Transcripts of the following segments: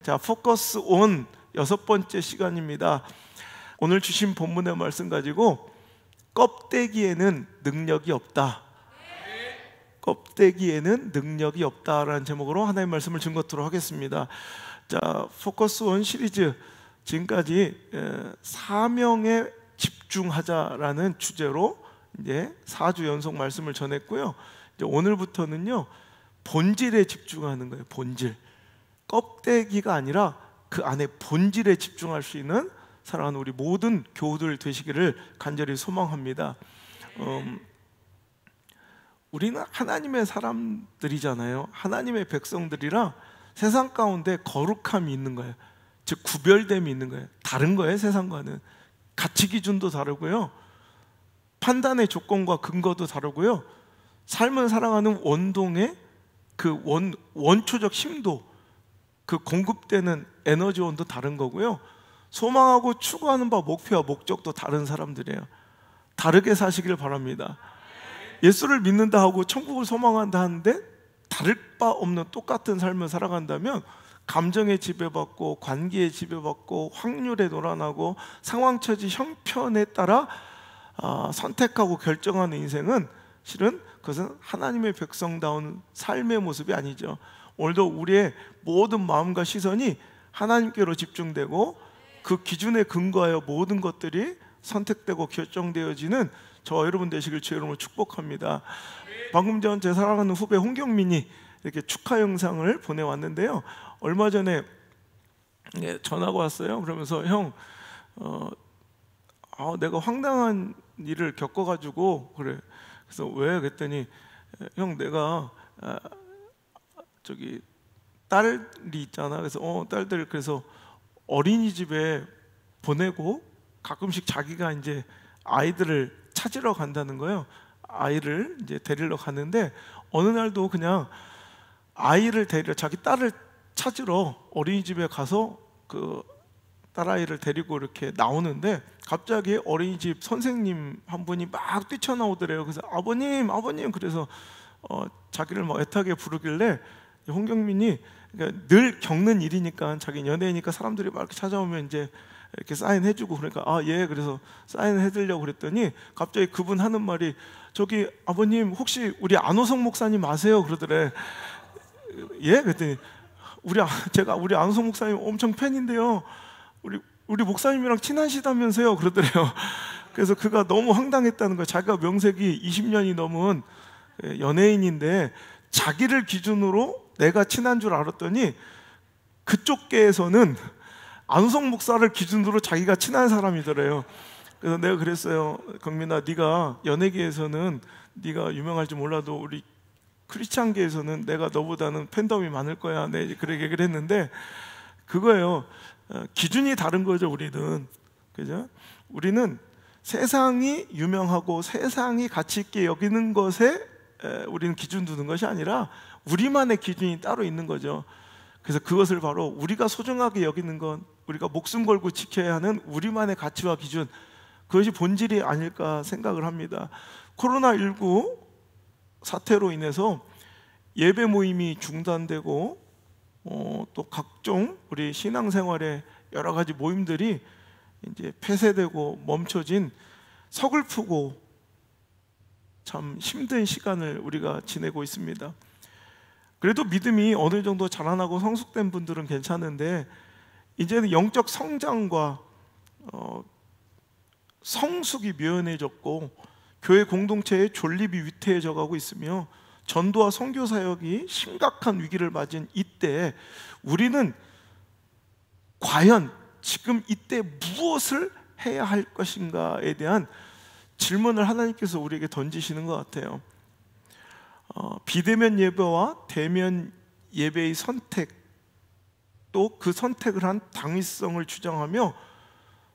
자, 포커스 온 6번째 시간입니다. 오늘 주신 본문의 말씀 가지고 껍데기에는 능력이 없다, 껍데기에는 능력이 없다라는 제목으로 하나님의 말씀을 증거토록 하겠습니다. 자, 포커스 온 시리즈 지금까지 사명에 집중하자라는 주제로 이제 4주 연속 말씀을 전했고요. 이제 오늘부터는요, 본질에 집중하는 거예요. 본질. 껍데기가 아니라 그 안에 본질에 집중할 수 있는 사랑하는 우리 모든 교우들 되시기를 간절히 소망합니다. 우리는 하나님의 사람들이잖아요. 하나님의 백성들이라 세상 가운데 거룩함이 있는 거예요. 즉 구별됨이 있는 거예요. 다른 거예요. 세상과는 가치 기준도 다르고요, 판단의 조건과 근거도 다르고요, 삶을 살아가는 원동의 그 원초적 힘도, 그 공급되는 에너지원도 다른 거고요, 소망하고 추구하는 바 목표와 목적도 다른 사람들이에요. 다르게 사시길 바랍니다. 예수를 믿는다 하고 천국을 소망한다 하는데 다를 바 없는 똑같은 삶을 살아간다면 감정에 지배받고 관계에 지배받고 확률에 놀아나고 상황 처지 형편에 따라 선택하고 결정하는 인생은 실은 그것은 하나님의 백성다운 삶의 모습이 아니죠. 오늘도 우리의 모든 마음과 시선이 하나님께로 집중되고 그 기준에 근거하여 모든 것들이 선택되고 결정되어지는 저와 여러분 되시길 주의 이름으로 축복합니다. 방금 전 제 사랑하는 후배 홍경민이 이렇게 축하 영상을 보내왔는데요, 얼마 전에 전화가 왔어요. 그러면서 형, 내가 황당한 일을 겪어가지고 그래. 그래서 왜? 그랬더니 형, 내가 저기 딸이 있잖아. 그래서 딸들 그래서 어린이집에 보내고 가끔씩 자기가 이제 아이들을 찾으러 간다는 거예요. 아이를 이제 데리러 가는데 어느 날도 그냥 아이를 데리러, 자기 딸을 찾으러 어린이집에 가서 그 딸아이를 데리고 이렇게 나오는데 갑자기 어린이집 선생님 한 분이 막 뛰쳐나오더래요. 그래서 아버님, 아버님, 그래서 자기를 막 애타게 부르길래 홍경민이, 그러니까 늘 겪는 일이니까, 자기 연예인이니까 사람들이 막 이렇게 찾아오면 이제 이렇게 사인해주고 그러니까 예, 그래서 사인해드리려고 그랬더니 갑자기 그분 하는 말이, 저기 아버님 혹시 우리 안호성 목사님 아세요? 그러더래. 예? 그랬더니 제가 우리 안호성 목사님 엄청 팬인데요, 우리 목사님이랑 친하시다면서요? 그러더래요. 그래서 그가 너무 황당했다는 거예요. 자기가 명색이 20년이 넘은 연예인인데 자기를 기준으로 내가 친한 줄 알았더니 그쪽 계에서는 안호성 목사를 기준으로 자기가 친한 사람이더래요. 그래서 내가 그랬어요. 경민아, 네가 연예계에서는 네가 유명할지 몰라도 우리 크리스찬계에서는 내가 너보다는 팬덤이 많을 거야. 네, 그렇게 얘기를 했는데 그거예요. 기준이 다른 거죠. 우리는, 그죠? 우리는 세상이 유명하고 세상이 가치 있게 여기는 것에 우리는 기준 두는 것이 아니라 우리만의 기준이 따로 있는 거죠. 그래서 그것을 바로 우리가 소중하게 여기는 건, 우리가 목숨 걸고 지켜야 하는 우리만의 가치와 기준, 그것이 본질이 아닐까 생각을 합니다. 코로나19 사태로 인해서 예배 모임이 중단되고 또 각종 우리 신앙생활의 여러 가지 모임들이 이제 폐쇄되고 멈춰진 서글프고 참 힘든 시간을 우리가 지내고 있습니다. 그래도 믿음이 어느 정도 자라나고 성숙된 분들은 괜찮은데 이제는 영적 성장과 성숙이 묘연해졌고 교회 공동체의 존립이 위태해져 가고 있으며 전도와 선교 사역이 심각한 위기를 맞은 이때 우리는 과연 지금 이때 무엇을 해야 할 것인가에 대한 질문을 하나님께서 우리에게 던지시는 것 같아요. 비대면 예배와 대면 예배의 선택, 또 그 선택을 한 당위성을 주장하며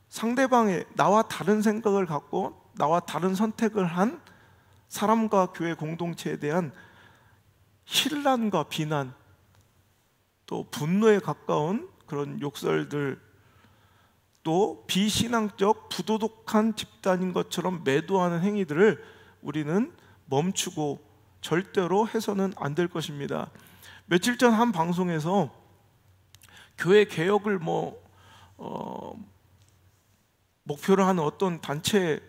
상대방의 나와 다른 생각을 갖고 나와 다른 선택을 한 사람과 교회 공동체에 대한 혼란과 비난, 또 분노에 가까운 그런 욕설들, 또 비신앙적 부도덕한 집단인 것처럼 매도하는 행위들을 우리는 멈추고 절대로 해서는 안 될 것입니다. 며칠 전 한 방송에서 교회 개혁을 목표로 하는 어떤 단체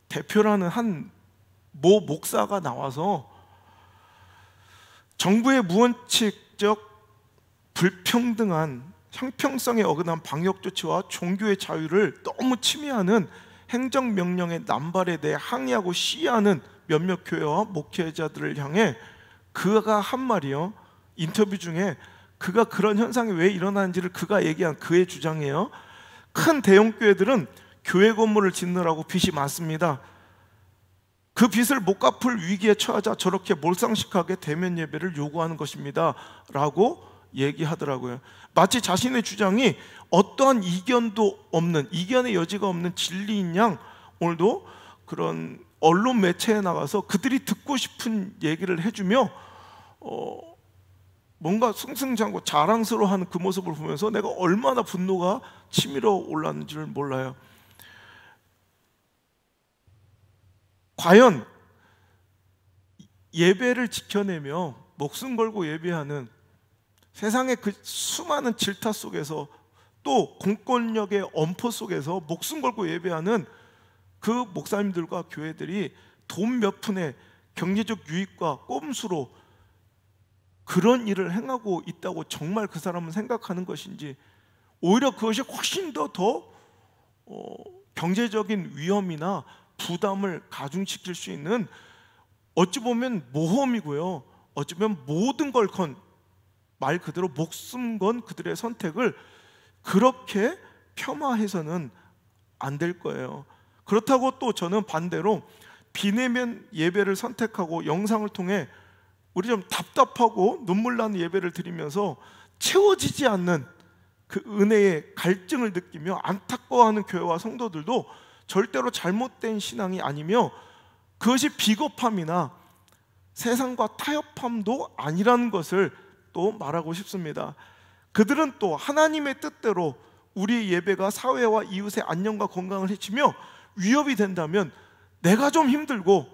대표라는 한 모 목사가 나와서 정부의 무원칙적 불평등한 형평성에 어긋난 방역 조치와 종교의 자유를 너무 침해하는 행정명령의 남발에 대해 항의하고 시위하는 몇몇 교회와 목회자들을 향해 그가 한 말이요, 인터뷰 중에 그가 그런 현상이 왜 일어나는지를 그가 얘기한 그의 주장이에요. 큰 대형 교회들은 교회 건물을 짓느라고 빚이 많습니다. 그 빚을 못 갚을 위기에 처하자 저렇게 몰상식하게 대면 예배를 요구하는 것입니다 라고 얘기하더라고요. 마치 자신의 주장이 어떠한 이견의 여지가 없는 진리인 양 오늘도 그런 언론 매체에 나가서 그들이 듣고 싶은 얘기를 해주며 뭔가 승승장구 자랑스러워하는 그 모습을 보면서 내가 얼마나 분노가 치밀어 올랐는지를 몰라요. 과연 예배를 지켜내며 목숨 걸고 예배하는 세상의 그 수많은 질타 속에서 또 공권력의 엄포 속에서 목숨 걸고 예배하는 그 목사님들과 교회들이 돈 몇 푼의 경제적 유익과 꼼수로 그런 일을 행하고 있다고 정말 그 사람은 생각하는 것인지, 오히려 그것이 훨씬 더 경제적인 위험이나 부담을 가중시킬 수 있는, 어찌 보면 모험이고요, 어찌 보면 모든 걸 건, 말 그대로 목숨 건 그들의 선택을 그렇게 폄하해서는 안 될 거예요. 그렇다고 또 저는 반대로 비내면 예배를 선택하고 영상을 통해 우리 좀 답답하고 눈물 나는 예배를 드리면서 채워지지 않는 그 은혜의 갈증을 느끼며 안타까워하는 교회와 성도들도 절대로 잘못된 신앙이 아니며 그것이 비겁함이나 세상과 타협함도 아니라는 것을 또 말하고 싶습니다. 그들은 또 하나님의 뜻대로 우리의 예배가 사회와 이웃의 안녕과 건강을 해치며 위협이 된다면 내가 좀 힘들고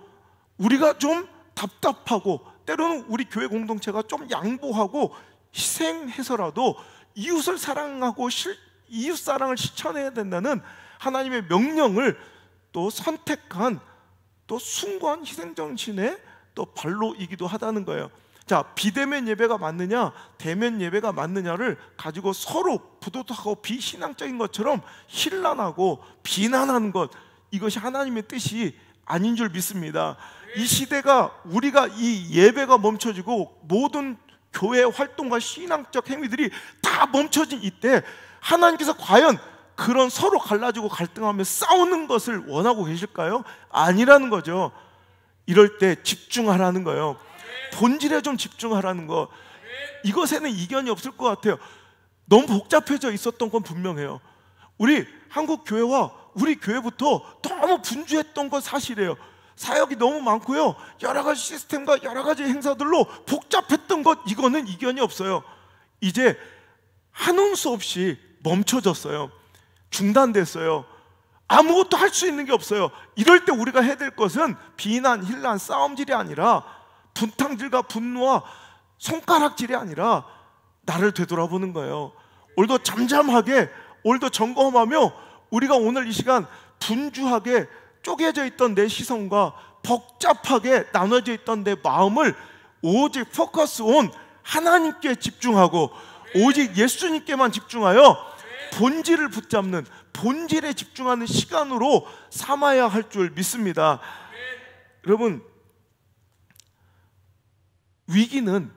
우리가 좀 답답하고 때로는 우리 교회 공동체가 좀 양보하고 희생해서라도 이웃을 사랑하고 이웃 사랑을 실천해야 된다는 하나님의 명령을 또 선택한 또 숭고한 희생 정신의 또 발로이기도 하다는 거예요. 자, 비대면 예배가 맞느냐 대면 예배가 맞느냐를 가지고 서로 부도덕하고 비신앙적인 것처럼 힐난하고 비난하는 것, 이것이 하나님의 뜻이 아닌 줄 믿습니다. 이 시대가 우리가 이 예배가 멈춰지고 모든 교회 활동과 신앙적 행위들이 다 멈춰진 이때 하나님께서 과연 그런 서로 갈라지고 갈등하며 싸우는 것을 원하고 계실까요? 아니라는 거죠. 이럴 때 집중하라는 거예요. 본질에 좀 집중하라는 거. 이것에는 이견이 없을 것 같아요. 너무 복잡해져 있었던 건 분명해요. 우리 한국 교회와 우리 교회부터 너무 분주했던 건 사실이에요. 사역이 너무 많고요, 여러 가지 시스템과 여러 가지 행사들로 복잡했던 것, 이거는 이견이 없어요. 이제 한운 수 없이 멈춰졌어요. 중단됐어요. 아무것도 할 수 있는 게 없어요. 이럴 때 우리가 해야 될 것은 비난, 힐난, 싸움질이 아니라 분탕질과 분노와 손가락질이 아니라 나를 되돌아보는 거예요. 오늘도 잠잠하게, 오늘도 점검하며 우리가 오늘 이 시간 분주하게 쪼개져 있던 내 시선과 복잡하게 나눠져 있던 내 마음을 오직 포커스 온 하나님께 집중하고 오직 예수님께만 집중하여 본질을 붙잡는, 본질에 집중하는 시간으로 삼아야 할 줄 믿습니다. 여러분, 위기는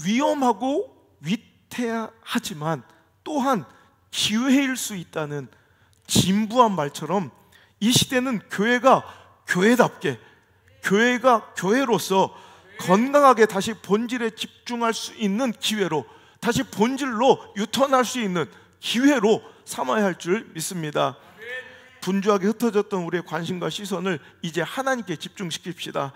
위험하고 위태하지만 또한 기회일 수 있다는 진부한 말처럼 이 시대는 교회가 교회답게, 교회가 교회로서 건강하게 다시 본질에 집중할 수 있는 기회로, 다시 본질로 유턴할 수 있는 기회로 삼아야 할 줄 믿습니다. 분주하게 흩어졌던 우리의 관심과 시선을 이제 하나님께 집중시킵시다.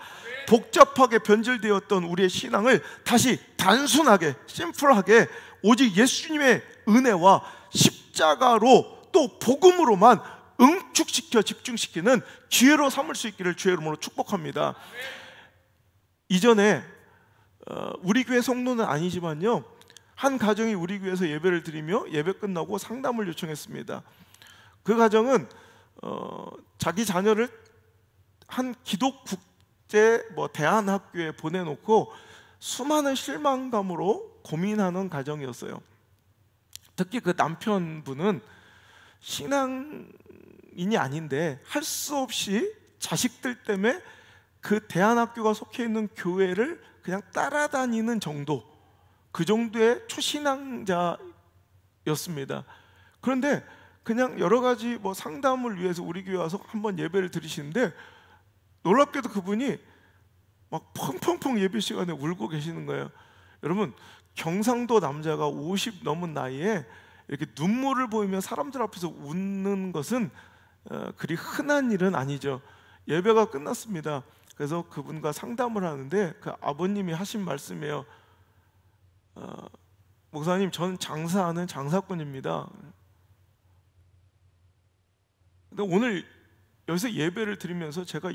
복잡하게 변질되었던 우리의 신앙을 다시 단순하게, 심플하게 오직 예수님의 은혜와 십자가로 또 복음으로만 응축시켜 집중시키는 기회로 삼을 수 있기를 주의 이름으로 축복합니다. 이전에 우리 교회 성도는 아니지만요, 한 가정이 우리 교회에서 예배를 드리며 예배 끝나고 상담을 요청했습니다. 그 가정은 자기 자녀를 한 기독국제 대안학교에 보내놓고 수많은 실망감으로 고민하는 가정이었어요. 특히 그 남편분은 신앙인이 아닌데 할 수 없이 자식들 때문에 그 대안학교가 속해 있는 교회를 그냥 따라다니는 정도, 그 정도의 초신앙자였습니다. 그런데 그냥 여러 가지 상담을 위해서 우리 교회 와서 한번 예배를 드리시는데 놀랍게도 그분이 막 펑펑펑 예배 시간에 울고 계시는 거예요. 여러분, 경상도 남자가 50 넘은 나이에 이렇게 눈물을 보이며 사람들 앞에서 웃는 것은 그리 흔한 일은 아니죠. 예배가 끝났습니다. 그래서 그분과 상담을 하는데 그 아버님이 하신 말씀이에요. 목사님, 저는 장사하는 장사꾼입니다. 근데 오늘 여기서 예배를 드리면서 제가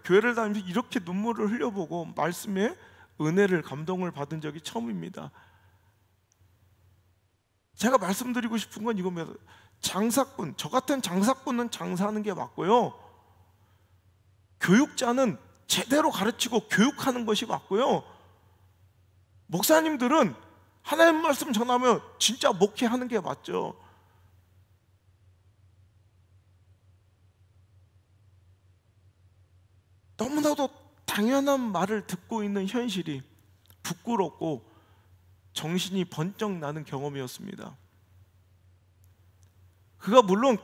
교회를 다니면서 이렇게 눈물을 흘려보고 말씀에 은혜를, 감동을 받은 적이 처음입니다. 제가 말씀드리고 싶은 건 이겁니다. 장사꾼, 저 같은 장사꾼은 장사하는 게 맞고요, 교육자는 제대로 가르치고 교육하는 것이 맞고요, 목사님들은 하나님 말씀 전하면 진짜 목회하는 게 맞죠. 너무나도 당연한 말을 듣고 있는 현실이 부끄럽고 정신이 번쩍 나는 경험이었습니다. 그가 물론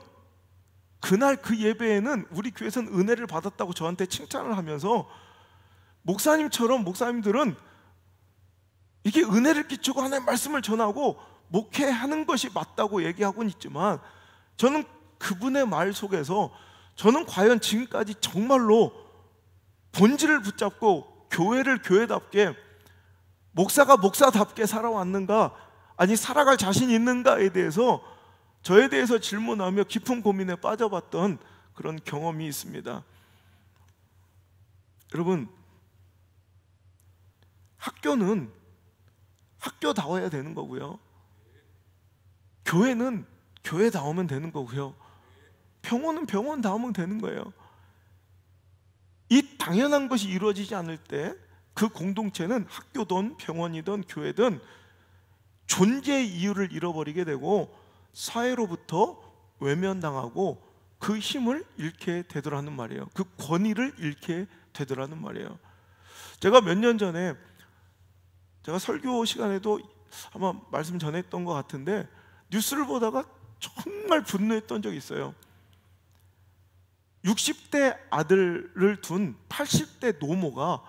그날 그 예배에는 우리 교회에서는 은혜를 받았다고 저한테 칭찬을 하면서 목사님들은 이게 은혜를 끼치고 하나님의 말씀을 전하고 목회하는 것이 맞다고 얘기하고는 있지만, 저는 그분의 말 속에서 저는 과연 지금까지 정말로 본질을 붙잡고 교회를 교회답게, 목사가 목사답게 살아왔는가, 아니 살아갈 자신이 있는가에 대해서 저에 대해서 질문하며 깊은 고민에 빠져봤던 그런 경험이 있습니다. 여러분, 학교는 학교다워야 되는 거고요, 교회는 교회다우면 되는 거고요, 병원은 병원다우면 되는 거예요. 이 당연한 것이 이루어지지 않을 때 그 공동체는 학교든 병원이든 교회든 존재의 이유를 잃어버리게 되고 사회로부터 외면당하고 그 힘을 잃게 되더라는 말이에요. 그 권위를 잃게 되더라는 말이에요. 제가 몇 년 전에 제가 설교 시간에도 아마 말씀 전했던 것 같은데, 뉴스를 보다가 정말 분노했던 적이 있어요. 60대 아들을 둔 80대 노모가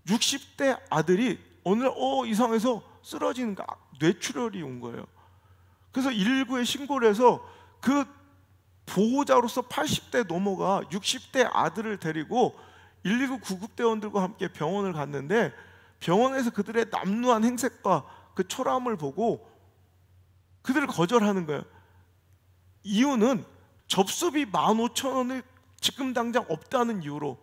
60대 아들이 오늘 이상해서 쓰러지는 거, 뇌출혈이 온 거예요. 그래서 119에 신고를 해서 그 보호자로서 80대 노모가 60대 아들을 데리고 119 구급대원들과 함께 병원을 갔는데, 병원에서 그들의 남루한 행색과 그 초라함을 보고 그들을 거절하는 거예요. 이유는 접수비 15,000원을 지금 당장 없다는 이유로.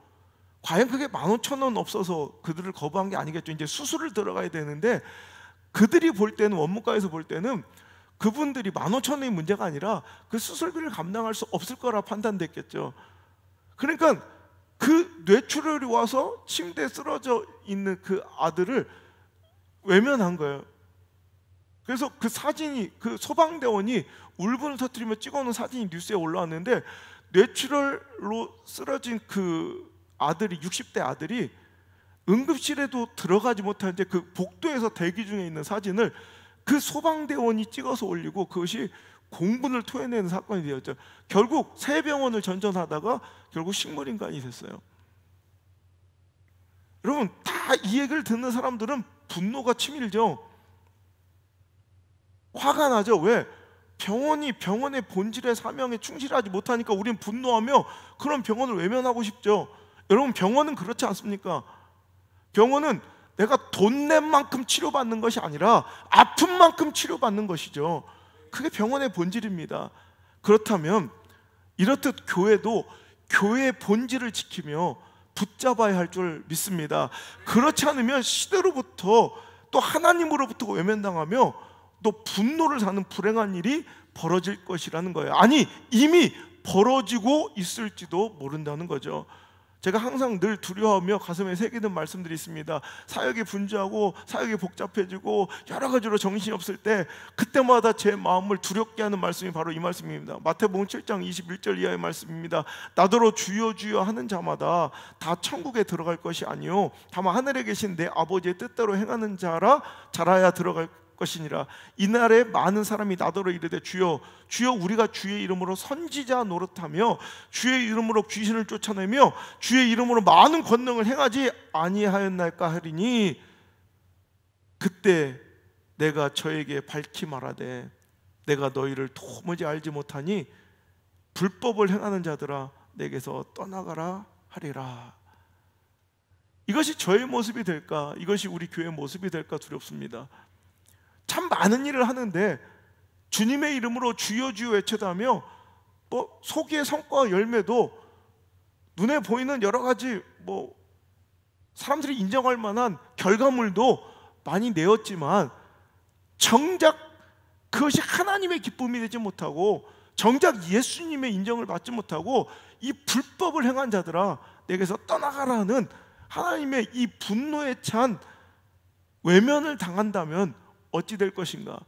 과연 그게 15,000원 없어서 그들을 거부한 게 아니겠죠. 이제 수술을 들어가야 되는데, 그들이 볼 때는, 원무과에서 볼 때는 그분들이 15,000원이 문제가 아니라 그 수술비를 감당할 수 없을 거라 판단됐겠죠. 그러니까 그 뇌출혈이 와서 침대에 쓰러져 있는 그 아들을 외면한 거예요. 그래서 그 사진이, 그 소방대원이 울분을 터뜨리며 찍어놓은 사진이 뉴스에 올라왔는데, 뇌출혈로 쓰러진 그 아들이, 60대 아들이 응급실에도 들어가지 못한 채 그 복도에서 대기 중에 있는 사진을 그 소방대원이 찍어서 올리고, 그것이 공분을 토해내는 사건이 되었죠. 결국 새 병원을 전전하다가 결국 식물인간이 됐어요. 여러분, 다 이 얘기를 듣는 사람들은 분노가 치밀죠. 화가 나죠. 왜? 병원이 병원의 본질의 사명에 충실하지 못하니까 우린 분노하며 그런 병원을 외면하고 싶죠. 여러분, 병원은 그렇지 않습니까? 병원은 내가 돈 낸 만큼 치료받는 것이 아니라 아픈 만큼 치료받는 것이죠. 그게 병원의 본질입니다. 그렇다면 이렇듯 교회도 교회의 본질을 지키며 붙잡아야 할 줄 믿습니다. 그렇지 않으면 시대로부터 또 하나님으로부터 외면당하며 또 분노를 사는 불행한 일이 벌어질 것이라는 거예요. 아니, 이미 벌어지고 있을지도 모른다는 거죠. 제가 항상 늘 두려워하며 가슴에 새기는 말씀들이 있습니다. 사역이 분주하고 사역이 복잡해지고 여러 가지로 정신이 없을 때 그때마다 제 마음을 두렵게 하는 말씀이 바로 이 말씀입니다. 마태복음 7장 21절 이하의 말씀입니다. 나더러 주여 주여 하는 자마다 다 천국에 들어갈 것이 아니요 다만 하늘에 계신 내 아버지의 뜻대로 행하는 자라 자라야 들어갈 것이니라. 이날에 많은 사람이 나더러 이르되 주여 주여 우리가 주의 이름으로 선지자 노릇하며 주의 이름으로 귀신을 쫓아내며 주의 이름으로 많은 권능을 행하지 아니하였나이까 하리니 그때 내가 저에게 밝히 말하되 내가 너희를 도무지 알지 못하니 불법을 행하는 자들아 내게서 떠나가라 하리라. 이것이 저의 모습이 될까? 이것이 우리 교회의 모습이 될까 두렵습니다. 참 많은 일을 하는데 주님의 이름으로 주여 주여 외쳐다며 뭐 소기의 성과와 열매도 눈에 보이는 여러 가지 뭐 사람들이 인정할 만한 결과물도 많이 내었지만 정작 그것이 하나님의 기쁨이 되지 못하고 정작 예수님의 인정을 받지 못하고 이 불법을 행한 자들아 내게서 떠나가라는 하나님의 이 분노에 찬 외면을 당한다면 어찌 될 것인가?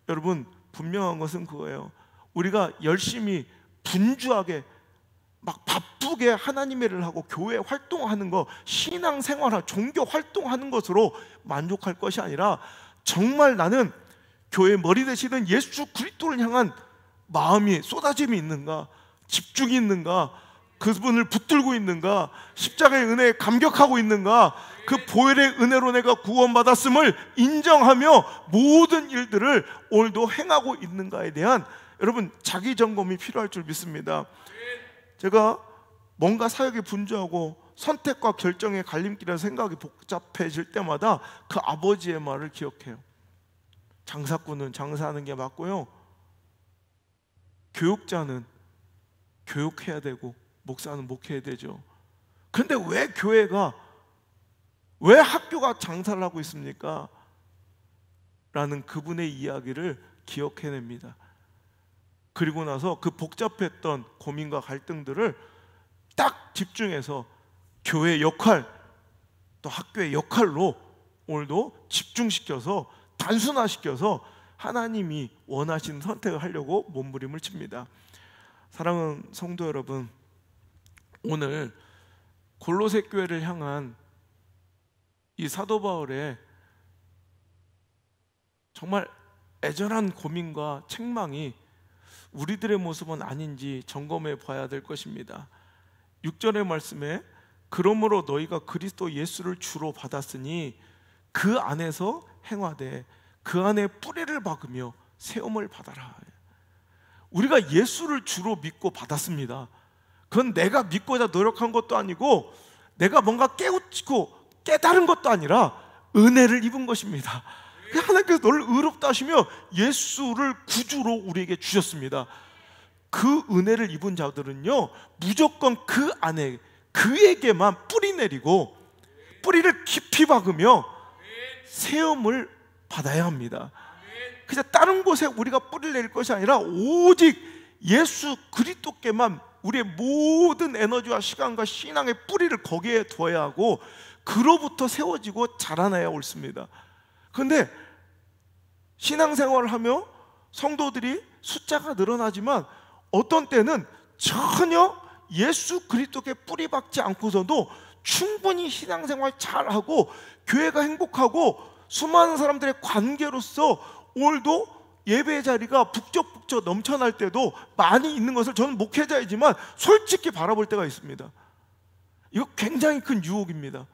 여러분, 분명한 것은 그거예요. 우리가 열심히 분주하게 막 바쁘게 하나님의 일을 하고 교회 활동하는 거, 신앙생활, 종교 활동하는 것으로 만족할 것이 아니라 정말 나는 교회 머리 되시는 예수 그리스도를 향한 마음이 쏟아짐이 있는가, 집중이 있는가, 그분을 붙들고 있는가, 십자가의 은혜에 감격하고 있는가, 그 보혈의 은혜로 내가 구원받았음을 인정하며 모든 일들을 오늘도 행하고 있는가에 대한 여러분 자기 점검이 필요할 줄 믿습니다. 제가 뭔가 사역이 분주하고 선택과 결정의 갈림길에서 생각이 복잡해질 때마다 그 아버지의 말을 기억해요. 장사꾼은 장사하는 게 맞고요, 교육자는 교육해야 되고 목사는 목회해야 되죠. 그런데 왜 학교가 장사를 하고 있습니까? 라는 그분의 이야기를 기억해냅니다. 그리고 나서 그 복잡했던 고민과 갈등들을 딱 집중해서 교회의 역할 또 학교의 역할로 오늘도 집중시켜서 단순화시켜서 하나님이 원하시는 선택을 하려고 몸부림을 칩니다. 사랑하는 성도 여러분, 오늘 골로새 교회를 향한 이 사도 바울의 정말 애절한 고민과 책망이 우리들의 모습은 아닌지 점검해 봐야 될 것입니다. 6절의 말씀에 그러므로 너희가 그리스도 예수를 주로 받았으니 그 안에서 행하되 그 안에 뿌리를 박으며 세움을 받아라. 우리가 예수를 주로 믿고 받았습니다. 그건 내가 믿고자 노력한 것도 아니고 내가 뭔가 깨우치고 깨달은 것도 아니라 은혜를 입은 것입니다. 하나님께서 너를 의롭다 하시며 예수를 구주로 우리에게 주셨습니다. 그 은혜를 입은 자들은요 무조건 그 안에 그에게만 뿌리 내리고 뿌리를 깊이 박으며 세움을 받아야 합니다. 그래서 다른 곳에 우리가 뿌리를 내릴 것이 아니라 오직 예수 그리스도께만 우리의 모든 에너지와 시간과 신앙의 뿌리를 거기에 두어야 하고 그로부터 세워지고 자라나야 옳습니다. 그런데 신앙생활을 하며 성도들이 숫자가 늘어나지만 어떤 때는 전혀 예수 그리스도께 뿌리 박지 않고서도 충분히 신앙생활 잘하고 교회가 행복하고 수많은 사람들의 관계로서 오늘도 예배 자리가 북적북적 넘쳐날 때도 많이 있는 것을 저는 목회자이지만 솔직히 바라볼 때가 있습니다. 이거 굉장히 큰 유혹입니다.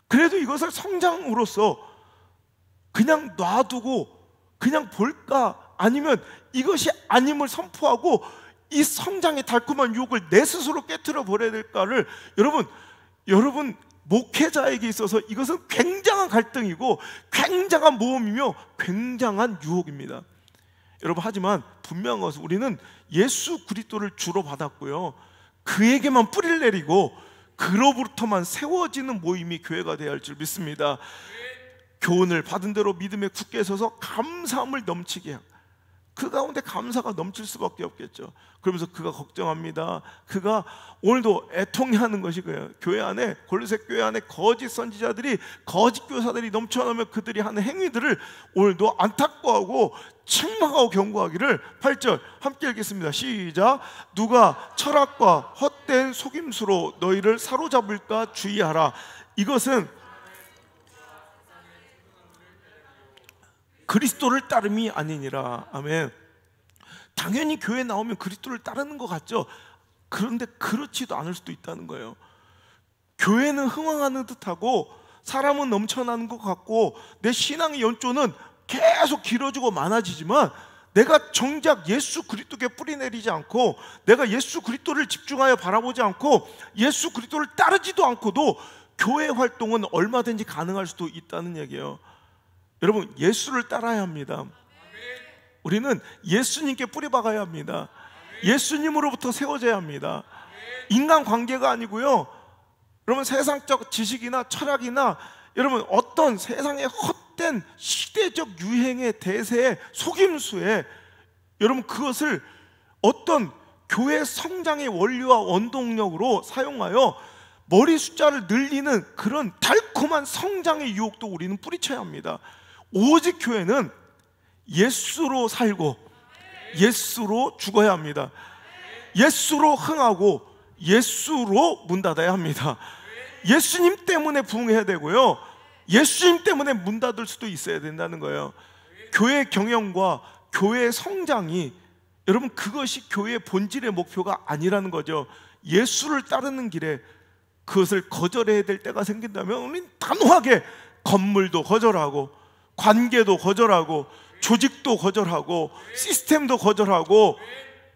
그래도 이것을 성장으로서 그냥 놔두고 그냥 볼까, 아니면 이것이 아님을 선포하고 이 성장의 달콤한 유혹을 내 스스로 깨트려 버려야 될까를 여러분 목회자에게 있어서 이것은 굉장한 갈등이고 굉장한 모험이며 굉장한 유혹입니다. 여러분, 하지만 분명한 것은 우리는 예수 그리스도를 주로 받았고요, 그에게만 뿌리를 내리고 그로부터만 세워지는 모임이 교회가 되어야 할 줄 믿습니다. 교훈을 받은 대로 믿음에 굳게 서서 감사함을 넘치게 하고, 그 가운데 감사가 넘칠 수밖에 없겠죠. 그러면서 그가 걱정합니다. 그가 오늘도 애통해하는 것이 그예요. 교회 안에, 골로새 교회 안에 거짓 선지자들이, 거짓 교사들이 넘쳐나면 그들이 하는 행위들을 오늘도 안타까워하고 책망하고 경고하기를. 8절 함께 읽겠습니다. 시작. 누가 철학과 헛된 속임수로 너희를 사로잡을까 주의하라. 이것은 그리스도를 따름이 아니니라. 아멘. 당연히 교회 나오면 그리스도를 따르는 것 같죠. 그런데 그렇지도 않을 수도 있다는 거예요. 교회는 흥황하는 듯하고 사람은 넘쳐나는 것 같고 내 신앙의 연조는 계속 길어지고 많아지지만 내가 정작 예수 그리스도께 뿌리 내리지 않고, 내가 예수 그리스도를 집중하여 바라보지 않고 예수 그리스도를 따르지도 않고도 교회 활동은 얼마든지 가능할 수도 있다는 얘기예요. 여러분, 예수를 따라야 합니다. 우리는 예수님께 뿌리 박아야 합니다. 예수님으로부터 세워져야 합니다. 인간관계가 아니고요, 여러분 세상적 지식이나 철학이나 여러분 어떤 세상의 헛된 시대적 유행의 대세의 속임수에 여러분 그것을 어떤 교회 성장의 원리와 원동력으로 사용하여 머리 숫자를 늘리는 그런 달콤한 성장의 유혹도 우리는 뿌리쳐야 합니다. 오직 교회는 예수로 살고 예수로 죽어야 합니다. 예수로 흥하고 예수로 문 닫아야 합니다. 예수님 때문에 부흥해야 되고요, 예수님 때문에 문 닫을 수도 있어야 된다는 거예요. 교회 경영과 교회 성장이, 여러분 그것이 교회의 본질의 목표가 아니라는 거죠. 예수를 따르는 길에 그것을 거절해야 될 때가 생긴다면 우리는 단호하게 건물도 거절하고 관계도 거절하고 조직도 거절하고 시스템도 거절하고,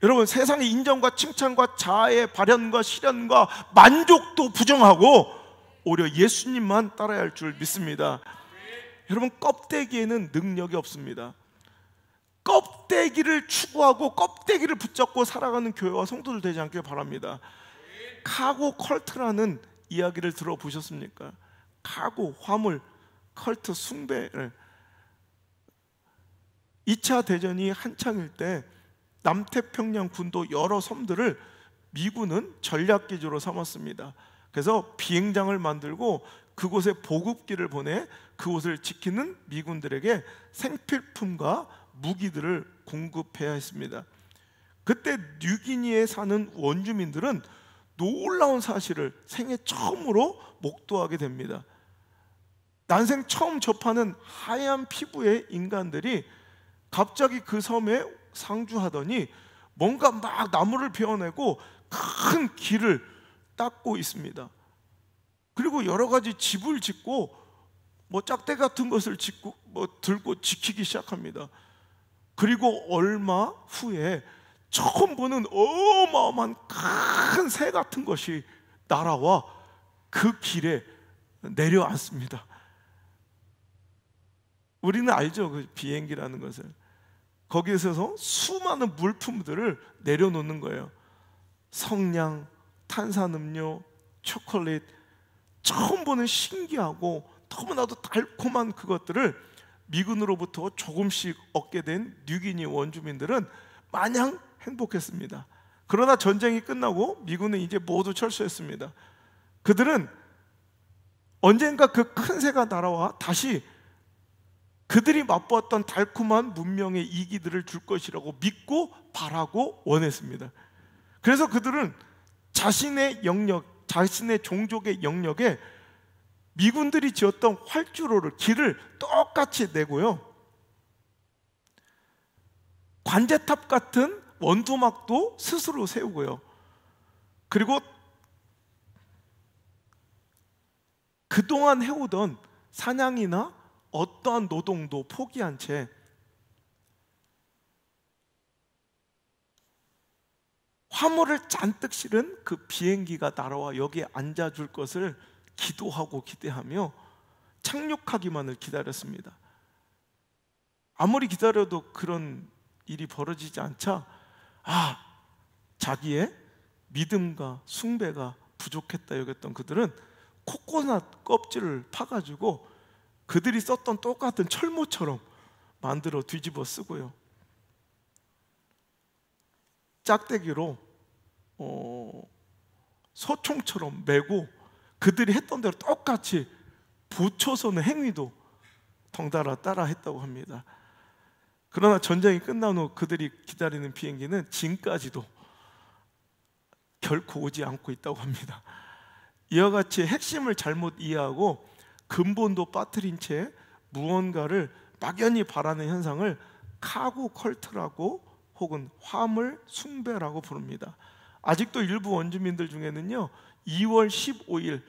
여러분 세상의 인정과 칭찬과 자아의 발현과 실현과 만족도 부정하고 오히려 예수님만 따라야 할 줄 믿습니다. 여러분 껍데기에는 능력이 없습니다. 껍데기를 추구하고 껍데기를 붙잡고 살아가는 교회와 성도들 되지 않길 바랍니다. 카고 컬트라는 이야기를 들어보셨습니까? 카고, 화물, 컬트, 숭배를. 2차 대전이 한창일 때 남태평양 군도 여러 섬들을 미군은 전략기지로 삼았습니다. 그래서 비행장을 만들고 그곳에 보급기를 보내 그곳을 지키는 미군들에게 생필품과 무기들을 공급해야 했습니다. 그때 뉴기니에 사는 원주민들은 놀라운 사실을 생애 처음으로 목도하게 됩니다. 난생 처음 접하는 하얀 피부의 인간들이 갑자기 그 섬에 상주하더니 뭔가 막 나무를 베어내고 큰 길을 닦고 있습니다. 그리고 여러 가지 집을 짓고 뭐 짝대 같은 것을 짓고 뭐 들고 지키기 시작합니다. 그리고 얼마 후에 처음 보는 어마어마한 큰 새 같은 것이 날아와 그 길에 내려앉습니다. 우리는 알죠, 그 비행기라는 것을. 거기에서 수많은 물품들을 내려놓는 거예요. 성냥, 탄산음료, 초콜릿, 처음 보는 신기하고 너무나도 달콤한 그것들을 미군으로부터 조금씩 얻게 된 뉴기니 원주민들은 마냥 행복했습니다. 그러나 전쟁이 끝나고 미군은 이제 모두 철수했습니다. 그들은 언젠가 그 큰 새가 날아와 다시 그들이 맛보았던 달콤한 문명의 이기들을 줄 것이라고 믿고 바라고 원했습니다. 그래서 그들은 자신의 영역, 자신의 종족의 영역에 미군들이 지었던 활주로를, 길을 똑같이 내고요, 관제탑 같은 원두막도 스스로 세우고요, 그리고 그동안 해오던 사냥이나 어떠한 노동도 포기한 채 화물을 잔뜩 실은 그 비행기가 날아와 여기에 앉아줄 것을 기도하고 기대하며 착륙하기만을 기다렸습니다. 아무리 기다려도 그런 일이 벌어지지 않자 자기의 믿음과 숭배가 부족했다 여겼던 그들은 코코넛 껍질을 파가지고 그들이 썼던 똑같은 철모처럼 만들어 뒤집어 쓰고요, 짝대기로 소총처럼 메고 그들이 했던 대로 똑같이 부초서는 행위도 덩달아 따라 했다고 합니다. 그러나 전쟁이 끝난 후 그들이 기다리는 비행기는 지금까지도 결코 오지 않고 있다고 합니다. 이와 같이 핵심을 잘못 이해하고 근본도 빠뜨린 채 무언가를 막연히 바라는 현상을 카구 컬트라고 혹은 화물 숭배라고 부릅니다. 아직도 일부 원주민들 중에는요, 2월 15일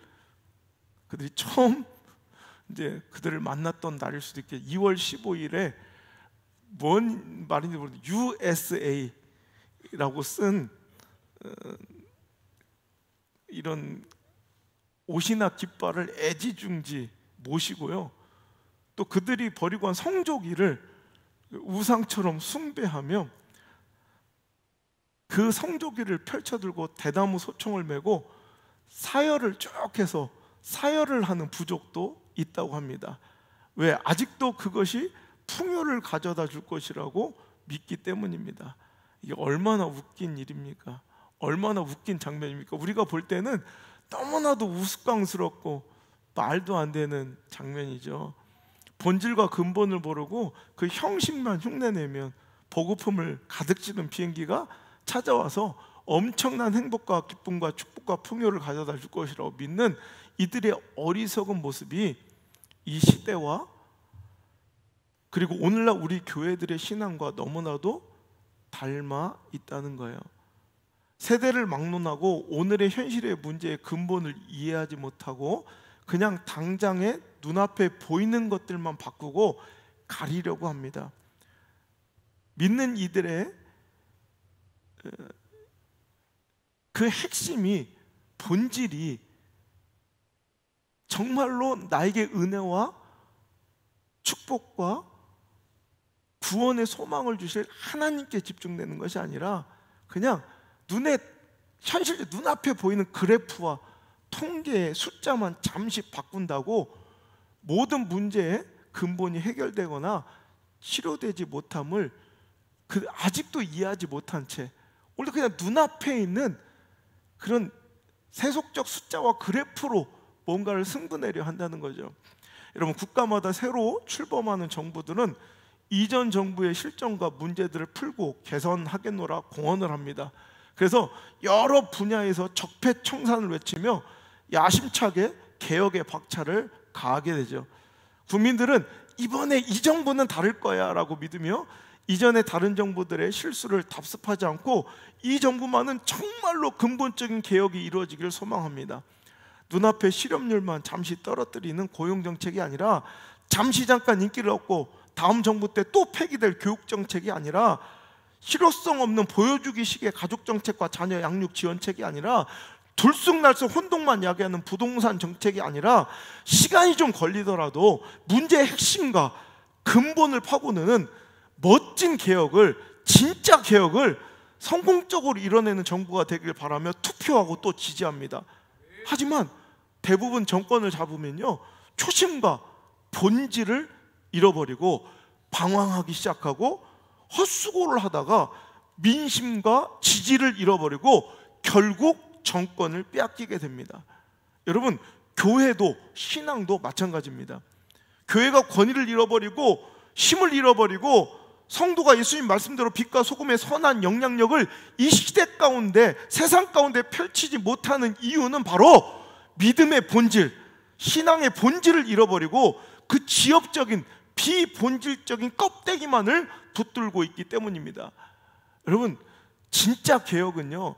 그들이 처음 이제 그들을 만났던 날일 수도 있겠죠. 2월 15일에 뭔 말인지 모르는데 USA라고 쓴 이런 옷이나 깃발을 애지중지 모시고요, 또 그들이 버리고 한 성조기를 우상처럼 숭배하며 그 성조기를 펼쳐들고 대나무 소총을 메고 사열을 쭉 해서 사열을 하는 부족도 있다고 합니다. 왜? 아직도 그것이 풍요를 가져다 줄 것이라고 믿기 때문입니다. 이게 얼마나 웃긴 일입니까? 얼마나 웃긴 장면입니까? 우리가 볼 때는 너무나도 우스꽝스럽고 말도 안 되는 장면이죠. 본질과 근본을 모르고 그 형식만 흉내내면 보급품을 가득 지른 비행기가 찾아와서 엄청난 행복과 기쁨과 축복과 풍요를 가져다 줄 것이라고 믿는 이들의 어리석은 모습이 이 시대와 그리고 오늘날 우리 교회들의 신앙과 너무나도 닮아 있다는 거예요. 세대를 막론하고 오늘의 현실의 문제의 근본을 이해하지 못하고 그냥 당장의 눈앞에 보이는 것들만 바꾸고 가리려고 합니다. 믿는 이들의 그 핵심이, 본질이 정말로 나에게 은혜와 축복과 구원의 소망을 주실 하나님께 집중되는 것이 아니라 그냥 현실 눈앞에 보이는 그래프와 통계의 숫자만 잠시 바꾼다고 모든 문제의 근본이 해결되거나 치료되지 못함을 아직도 이해하지 못한 채 원래 그냥 눈앞에 있는 그런 세속적 숫자와 그래프로 뭔가를 승부내려 한다는 거죠. 여러분, 국가마다 새로 출범하는 정부들은 이전 정부의 실정과 문제들을 풀고 개선하겠노라 공언을 합니다. 그래서 여러 분야에서 적폐청산을 외치며 야심차게 개혁의 박차를 가하게 되죠. 국민들은 이번에 이 정부는 다를 거야 라고 믿으며 이전의 다른 정부들의 실수를 답습하지 않고 이 정부만은 정말로 근본적인 개혁이 이루어지기를 소망합니다. 눈앞의 실업률만 잠시 떨어뜨리는 고용정책이 아니라 잠시 잠깐 인기를 얻고 다음 정부 때 또 폐기될 교육정책이 아니라 실효성 없는 보여주기식의 가족정책과 자녀 양육 지원책이 아니라 들쑥날쑥 혼동만 야기하는 부동산 정책이 아니라 시간이 좀 걸리더라도 문제의 핵심과 근본을 파고드는 멋진 개혁을, 진짜 개혁을 성공적으로 이뤄내는 정부가 되길 바라며 투표하고 또 지지합니다. 하지만 대부분 정권을 잡으면요, 초심과 본질을 잃어버리고 방황하기 시작하고 헛수고를 하다가 민심과 지지를 잃어버리고 결국 정권을 빼앗기게 됩니다. 여러분, 교회도 신앙도 마찬가지입니다. 교회가 권위를 잃어버리고 힘을 잃어버리고 성도가 예수님 말씀대로 빛과 소금의 선한 영향력을 이 시대 가운데, 세상 가운데 펼치지 못하는 이유는 바로 믿음의 본질, 신앙의 본질을 잃어버리고 그 지엽적인 비본질적인 껍데기만을 붙들고 있기 때문입니다. 여러분, 진짜 개혁은요,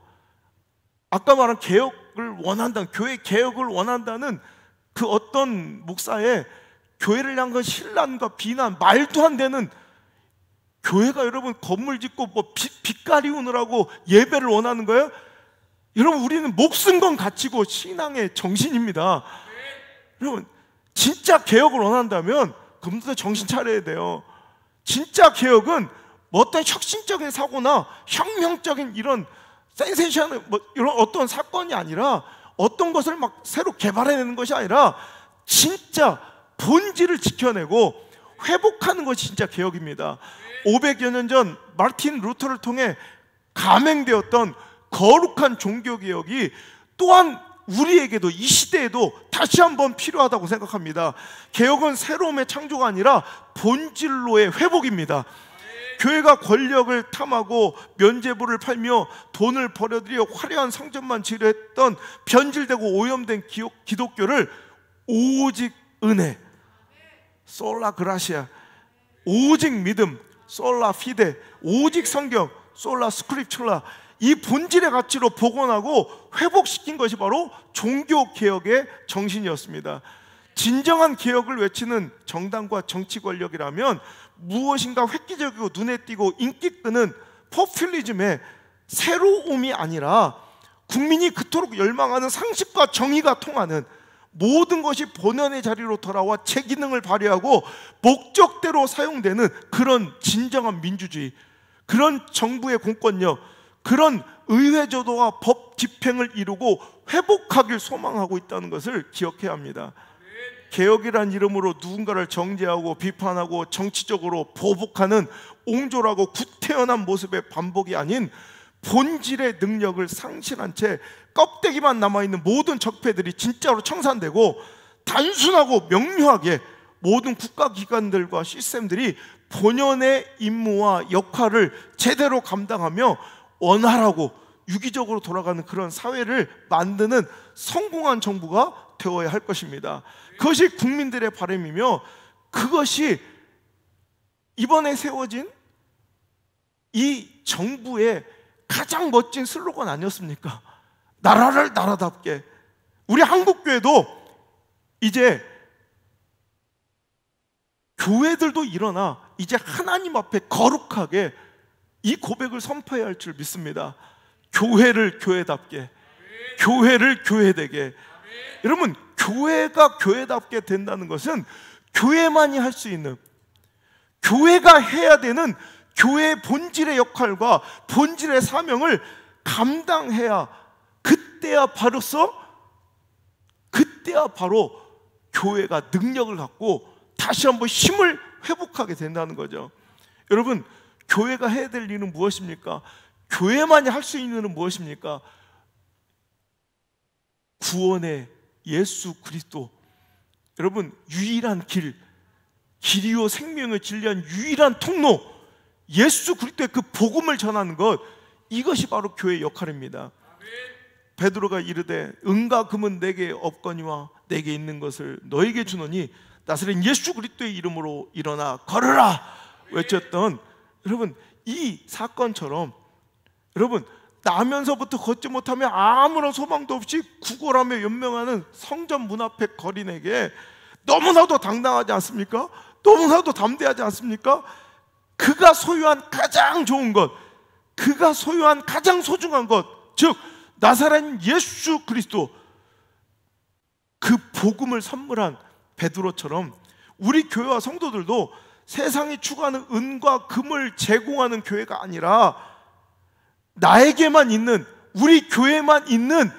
아까 말한 개혁을 원한다는, 교회 개혁을 원한다는 그 어떤 목사의 교회를 향한 신란과 비난, 말도 안 되는, 교회가 여러분 건물 짓고 뭐 빛 가리우느라고 예배를 원하는 거예요? 여러분, 우리는 목숨 건 가치고 신앙의 정신입니다. 여러분, 진짜 개혁을 원한다면 그분들 정신 차려야 돼요. 진짜 개혁은 뭐 어떤 혁신적인 사고나 혁명적인 이런 센세이션 이런 어떤 사건이 아니라 어떤 것을 막 새로 개발해내는 것이 아니라 진짜 본질을 지켜내고 회복하는 것이 진짜 개혁입니다. 500여 년 전 마르틴 루터를 통해 감행되었던 거룩한 종교개혁이 또한 우리에게도 이 시대에도 다시 한번 필요하다고 생각합니다. 개혁은 새로움의 창조가 아니라 본질로의 회복입니다. 교회가 권력을 탐하고 면죄부를 팔며 돈을 벌어들여 화려한 성전만 지르했던 변질되고 오염된 기독교를 오직 은혜, 솔라 그라시아, 오직 믿음, 솔라 피데, 오직 성경, 솔라 스크립처라, 이 본질의 가치로 복원하고 회복시킨 것이 바로 종교개혁의 정신이었습니다. 진정한 개혁을 외치는 정당과 정치 권력이라면 무엇인가 획기적이고 눈에 띄고 인기 끄는 포퓰리즘의 새로움이 아니라 국민이 그토록 열망하는 상식과 정의가 통하는 모든 것이 본연의 자리로 돌아와 제 기능을 발휘하고 목적대로 사용되는 그런 진정한 민주주의, 그런 정부의 공권력, 그런 의회 제도와 법 집행을 이루고 회복하길 소망하고 있다는 것을 기억해야 합니다. 개혁이란 이름으로 누군가를 정죄하고 비판하고 정치적으로 보복하는 옹졸하고 구태연한 모습의 반복이 아닌 본질의 능력을 상실한 채 껍데기만 남아있는 모든 적폐들이 진짜로 청산되고 단순하고 명료하게 모든 국가기관들과 시스템들이 본연의 임무와 역할을 제대로 감당하며 원활하고 유기적으로 돌아가는 그런 사회를 만드는 성공한 정부가 되어야 할 것입니다. 그것이 국민들의 바람이며 그것이 이번에 세워진 이 정부의 가장 멋진 슬로건 아니었습니까? 나라를 나라답게. 우리 한국교회도 이제 교회들도 일어나 이제 하나님 앞에 거룩하게 이 고백을 선포해야 할 줄 믿습니다. 교회를 교회답게, 교회를 교회되게. 여러분, 교회가 교회답게 된다는 것은 교회만이 할 수 있는, 교회가 해야 되는 교회의 본질의 역할과 본질의 사명을 감당해야 그때야 바로 교회가 능력을 갖고 다시 한번 힘을 회복하게 된다는 거죠. 여러분, 교회가 해야 될 일은 무엇입니까? 교회만이 할 수 있는 일은 무엇입니까? 구원의 예수 그리스도, 여러분, 유일한 길이요 생명의 진리한 유일한 통로, 예수 그리스도의 그 복음을 전하는 것, 이것이 바로 교회의 역할입니다. 베드로가 이르되 은과 금은 내게 없거니와 내게 있는 것을 너에게 주노니 나사렛 예수 그리스도의 이름으로 일어나 걸으라 외쳤던, 여러분, 이 사건처럼 여러분, 나면서부터 걷지 못하며 아무런 소망도 없이 구걸하며 연명하는 성전 문 앞에 거린에게 너무나도 당당하지 않습니까? 너무나도 담대하지 않습니까? 그가 소유한 가장 좋은 것, 그가 소유한 가장 소중한 것, 즉 나사렛 예수 그리스도, 그 복음을 선물한 베드로처럼 우리 교회와 성도들도 세상이 추구하는 은과 금을 제공하는 교회가 아니라 나에게만 있는, 우리 교회만 있는,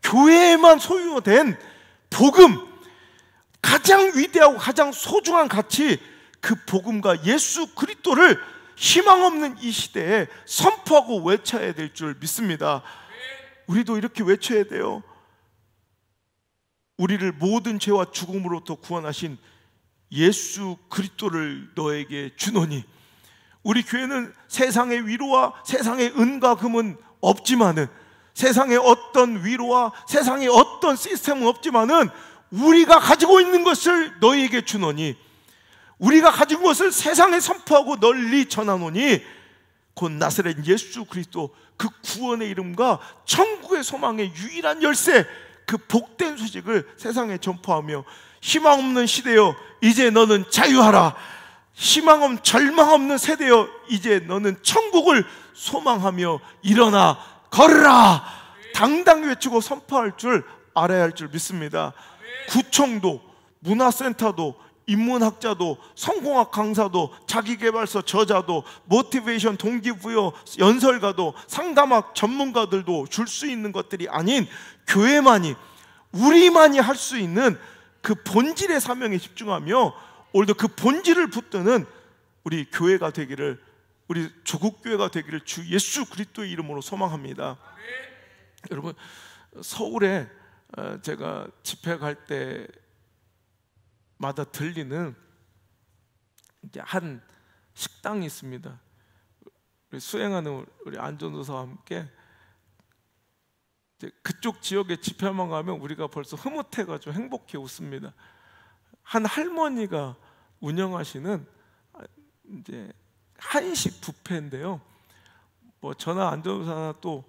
교회에만 소유된 복음, 가장 위대하고 가장 소중한 가치, 그 복음과 예수 그리스도를 희망 없는 이 시대에 선포하고 외쳐야 될 줄 믿습니다. 우리도 이렇게 외쳐야 돼요. 우리를 모든 죄와 죽음으로부터 구원하신 예수 그리스도를 너에게 주노니. 우리 교회는 세상의 위로와 세상의 은과 금은 없지만은, 세상의 어떤 위로와 세상의 어떤 시스템은 없지만은 우리가 가지고 있는 것을 너희에게 주노니, 우리가 가진 것을 세상에 선포하고 널리 전하노니 곧 나사렛 예수 그리스도, 그 구원의 이름과 천국의 소망의 유일한 열쇠, 그 복된 소식을 세상에 전파하며 희망 없는 시대여 이제 너는 자유하라, 희망 없는 절망 없는 세대여 이제 너는 천국을 소망하며 일어나 걸으라, 당당히 외치고 선포할 줄 알아야 할 줄 믿습니다. 구청도, 문화센터도, 인문학자도, 성공학 강사도, 자기계발서 저자도, 모티베이션 동기부여 연설가도, 상담학 전문가들도 줄 수 있는 것들이 아닌 교회만이, 우리만이 할 수 있는 그 본질의 사명에 집중하며 오늘도 그 본질을 붙드는 우리 교회가 되기를, 우리 조국 교회가 되기를 주 예수 그리스도의 이름으로 소망합니다. 여러분, 서울에 제가 집회 갈 때마다 들리는 이제 한 식당이 있습니다. 우리 수행하는 우리 안전도사와 함께 이제 그쪽 지역에 집회만 가면 우리가 벌써 흐뭇해가지고 행복해 웃습니다. 한 할머니가 운영하시는 이제 한식 뷔페인데요. 뭐 저나 안전도사나 또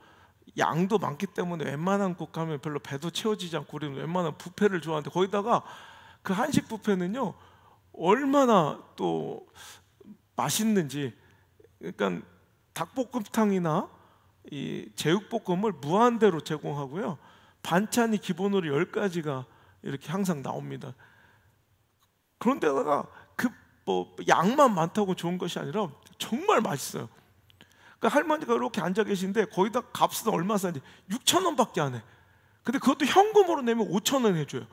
양도 많기 때문에 웬만한 곳 가면 별로 배도 채워지지 않고 우리는 웬만한 뷔페를 좋아하는데, 거기다가 그 한식 뷔페는요 얼마나 또 맛있는지, 그러니까 닭볶음탕이나 이 제육볶음을 무한대로 제공하고요, 반찬이 기본으로 10가지가 이렇게 항상 나옵니다. 그런데다가 그 뭐 양만 많다고 좋은 것이 아니라 정말 맛있어요. 그러니까 할머니가 이렇게 앉아 계신데 거기다 값은 얼마 싸는지 6,000원밖에 안 해. 근데 그것도 현금으로 내면 5,000원 해줘요.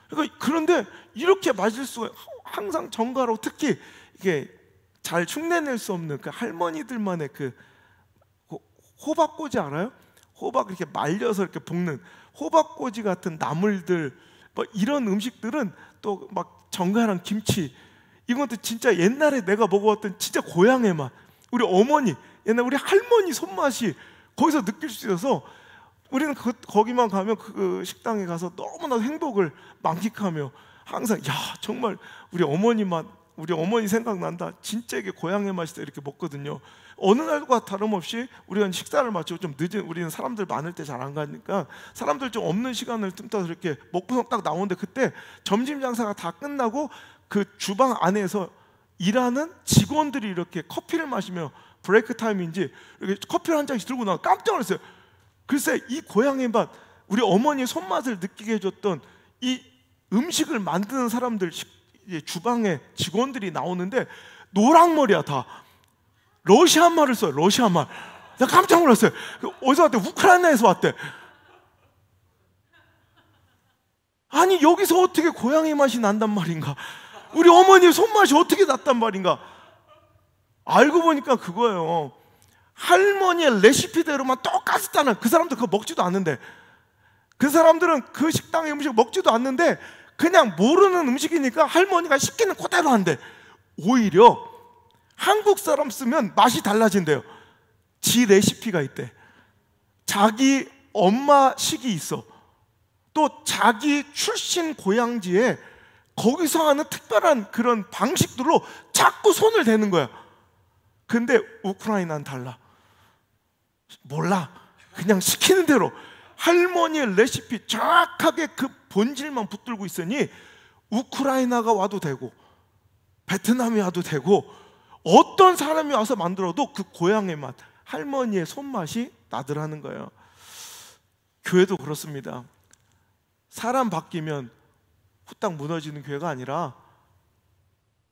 그러니까 그런데 이렇게 맛있을 수가, 항상 정가로, 특히 이게 잘 흉내낼 수 없는 그 할머니들만의 그 호박꼬지 알아요? 호박 이렇게 말려서 이렇게 볶는 호박꼬지 같은 나물들, 뭐 이런 음식들은 또 막 정갈한 김치, 이것도 진짜 옛날에 내가 먹어왔던 진짜 고향의 맛, 우리 어머니, 옛날 우리 할머니 손맛이 거기서 느낄 수 있어서 우리는 거기만 가면 그 식당에 가서 너무나 행복을 만끽하며 항상 야 정말 우리 어머니 맛, 우리 어머니 생각난다, 진짜 이게 고향의 맛이다 이렇게 먹거든요. 어느 날과 다름없이 우리가 식사를 마치고 좀 늦은, 우리는 사람들 많을 때 잘 안 가니까 사람들 좀 없는 시간을 틈타서 이렇게 먹고서 딱 나오는데, 그때 점심 장사가 다 끝나고 그 주방 안에서 일하는 직원들이 이렇게 커피를 마시며 브레이크 타임인지 이렇게 커피를 한 잔씩 들고 나와 깜짝 놀랐어요. 글쎄 이 고향의 맛, 우리 어머니의 손맛을 느끼게 해줬던 이 음식을 만드는 사람들, 주방에 직원들이 나오는데 노랑머리야. 다 러시아 말을 써요. 러시아 말. 나 깜짝 놀랐어요. 어디서 왔대? 우크라이나에서 왔대. 아니 여기서 어떻게 고향의 맛이 난단 말인가? 우리 어머니의 손맛이 어떻게 났단 말인가? 알고 보니까 그거예요. 할머니의 레시피대로만 똑같이 따는, 그 사람들 그거 먹지도 않는데, 그 사람들은 그 식당의 음식 먹지도 않는데 그냥 모르는 음식이니까 할머니가 시키는 그대로 한대. 오히려 한국 사람 쓰면 맛이 달라진대요. 지 레시피가 있대. 자기 엄마식이 있어. 또 자기 출신 고향지에 거기서 하는 특별한 그런 방식들로 자꾸 손을 대는 거야. 근데 우크라이나는 달라. 몰라. 그냥 시키는 대로 할머니의 레시피 정확하게 그 본질만 붙들고 있으니 우크라이나가 와도 되고 베트남이 와도 되고 어떤 사람이 와서 만들어도 그 고향의 맛, 할머니의 손맛이 나더라는 거예요. 교회도 그렇습니다. 사람 바뀌면 후딱 무너지는 교회가 아니라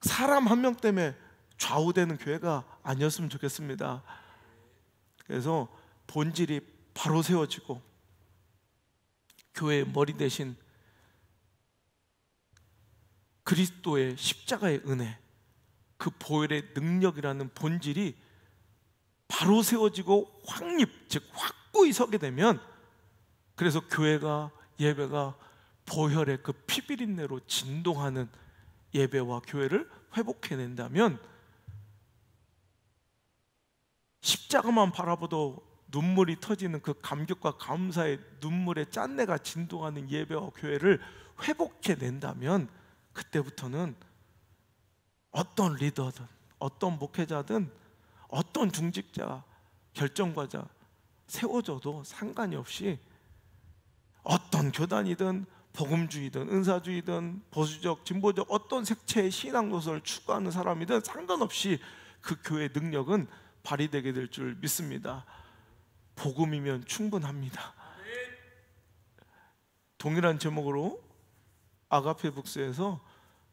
사람 한 명 때문에 좌우되는 교회가 아니었으면 좋겠습니다. 그래서 본질이 바로 세워지고 교회의 머리 대신 그리스도의 십자가의 은혜, 그 보혈의 능력이라는 본질이 바로 세워지고 확립, 즉 확고히 서게 되면, 그래서 교회가, 예배가 보혈의 그 피비린내로 진동하는 예배와 교회를 회복해낸다면, 십자가만 바라보도 눈물이 터지는 그 감격과 감사의 눈물의 짠내가 진동하는 예배와 교회를 회복해낸다면, 그때부터는 어떤 리더든 어떤 목회자든 어떤 중직자, 결정과자 세워져도 상관이 없이, 어떤 교단이든 복음주의든 은사주의든 보수적, 진보적 어떤 색채의 신앙 노선을 추구하는 사람이든 상관없이 그 교회의 능력은 발휘되게 될 줄 믿습니다. 복음이면 충분합니다. 동일한 제목으로 아가페 북스에서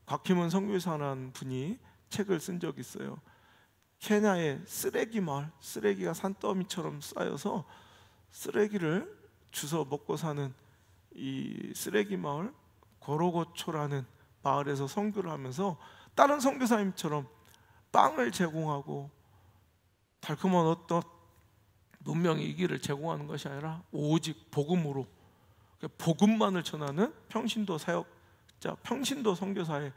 곽희문 선교사라는 분이 책을 쓴 적이 있어요. 케냐의 쓰레기 마을, 쓰레기가 산더미처럼 쌓여서 쓰레기를 주워 먹고 사는 이 쓰레기 마을, 고로고초라는 마을에서 선교를 하면서 다른 선교사님처럼 빵을 제공하고 달콤한 어떤 문명의 이기를 제공하는 것이 아니라 오직 복음으로, 복음만을 전하는 평신도 사역자, 평신도 선교사의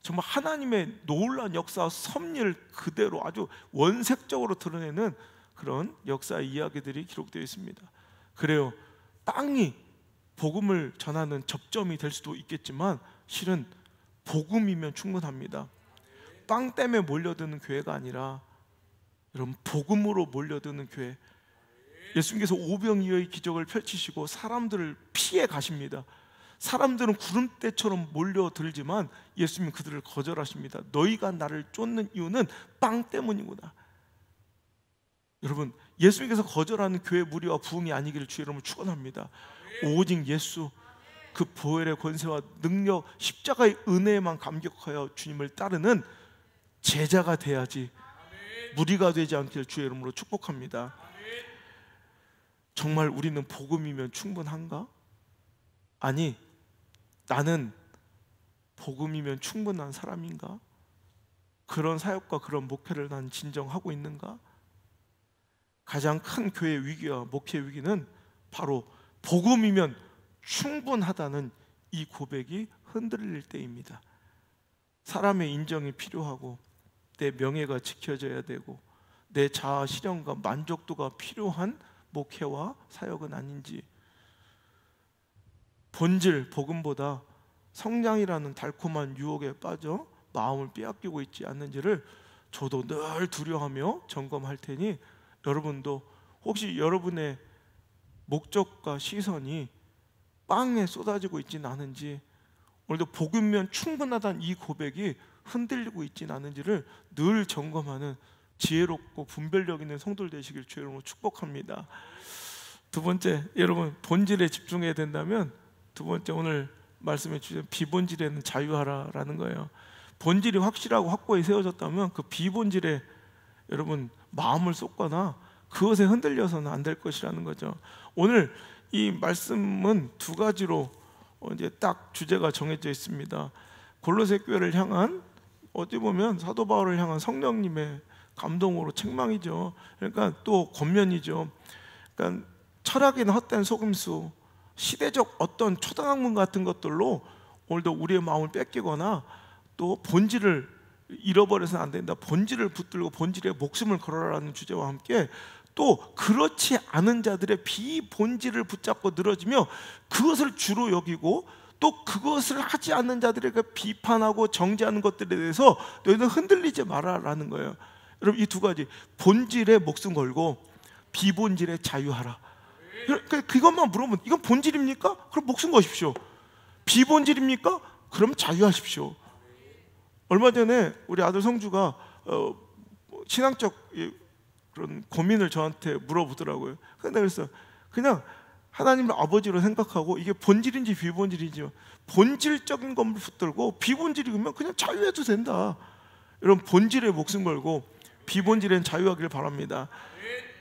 정말 하나님의 놀라운 역사와 섭리를 그대로 아주 원색적으로 드러내는 그런 역사의 이야기들이 기록되어 있습니다. 그래요, 빵이 복음을 전하는 접점이 될 수도 있겠지만 실은 복음이면 충분합니다. 빵 때문에 몰려드는 교회가 아니라 여러분, 복음으로 몰려드는 교회. 예수님께서 오병이어의 기적을 펼치시고 사람들을 피해 가십니다. 사람들은 구름대처럼 몰려들지만 예수님은 그들을 거절하십니다. 너희가 나를 쫓는 이유는 빵 때문이구나. 여러분, 예수님께서 거절하는 교회 무리와 부흥이 아니기를 주의 이름으로 축원합니다. 오직 예수, 그 보혈의 권세와 능력, 십자가의 은혜에만 감격하여 주님을 따르는 제자가 돼야지 무리가 되지 않기를 주의 이름으로 축복합니다. 정말 우리는 복음이면 충분한가? 아니, 나는 복음이면 충분한 사람인가? 그런 사역과 그런 목회를 난 진정하고 있는가? 가장 큰 교회 위기와 목회 위기는 바로 복음이면 충분하다는 이 고백이 흔들릴 때입니다. 사람의 인정이 필요하고 내 명예가 지켜져야 되고 내 자아 실현과 만족도가 필요한 목회와 사역은 아닌지, 본질 복음보다 성장이라는 달콤한 유혹에 빠져 마음을 빼앗기고 있지 않는지를 저도 늘 두려워하며 점검할 테니 여러분도 혹시 여러분의 목적과 시선이 빵에 쏟아지고 있지는 않은지, 오늘도 복음이면 충분하다는 이 고백이 흔들리고 있지는 않은지를 늘 점검하는 지혜롭고 분별력 있는 성도들 되시길 주의 이름으로 축복합니다. 두 번째, 여러분 본질에 집중해야 된다면 두 번째 오늘 말씀해 주신 비본질에는 자유하라라는 거예요. 본질이 확실하고 확고히 세워졌다면 그 비본질에 여러분 마음을 쏟거나 그것에 흔들려서는 안 될 것이라는 거죠. 오늘 이 말씀은 두 가지로 이제 딱 주제가 정해져 있습니다. 골로새 교회를 향한, 어찌 보면 사도 바울을 향한 성령님의 감동으로 책망이죠. 그러니까 또 권면이죠. 그러니까 철학이나 헛된 속임수, 시대적 어떤 초등학문 같은 것들로 오늘도 우리의 마음을 뺏기거나 또 본질을 잃어버려서는 안 된다. 본질을 붙들고 본질에 목숨을 걸어라라는 주제와 함께 또 그렇지 않은 자들의 비본질을 붙잡고 늘어지며 그것을 주로 여기고 또 그것을 하지 않는 자들에게 비판하고 정죄하는 것들에 대해서 너희는 흔들리지 마라라는 거예요. 여러분, 이 두 가지, 본질에 목숨 걸고 비본질에 자유하라. 그것만 물어보면 이건 본질입니까? 그럼 목숨 거십시오. 비본질입니까? 그럼 자유하십시오. 얼마 전에 우리 아들 성주가 신앙적 그런 고민을 저한테 물어보더라고요. 근데 그래서 그냥 하나님을 아버지로 생각하고 이게 본질인지 비본질인지, 본질적인 것만 붙들고 비본질이면 그냥 자유해도 된다. 여러분, 본질에 목숨 걸고 비본질엔 자유하길 바랍니다.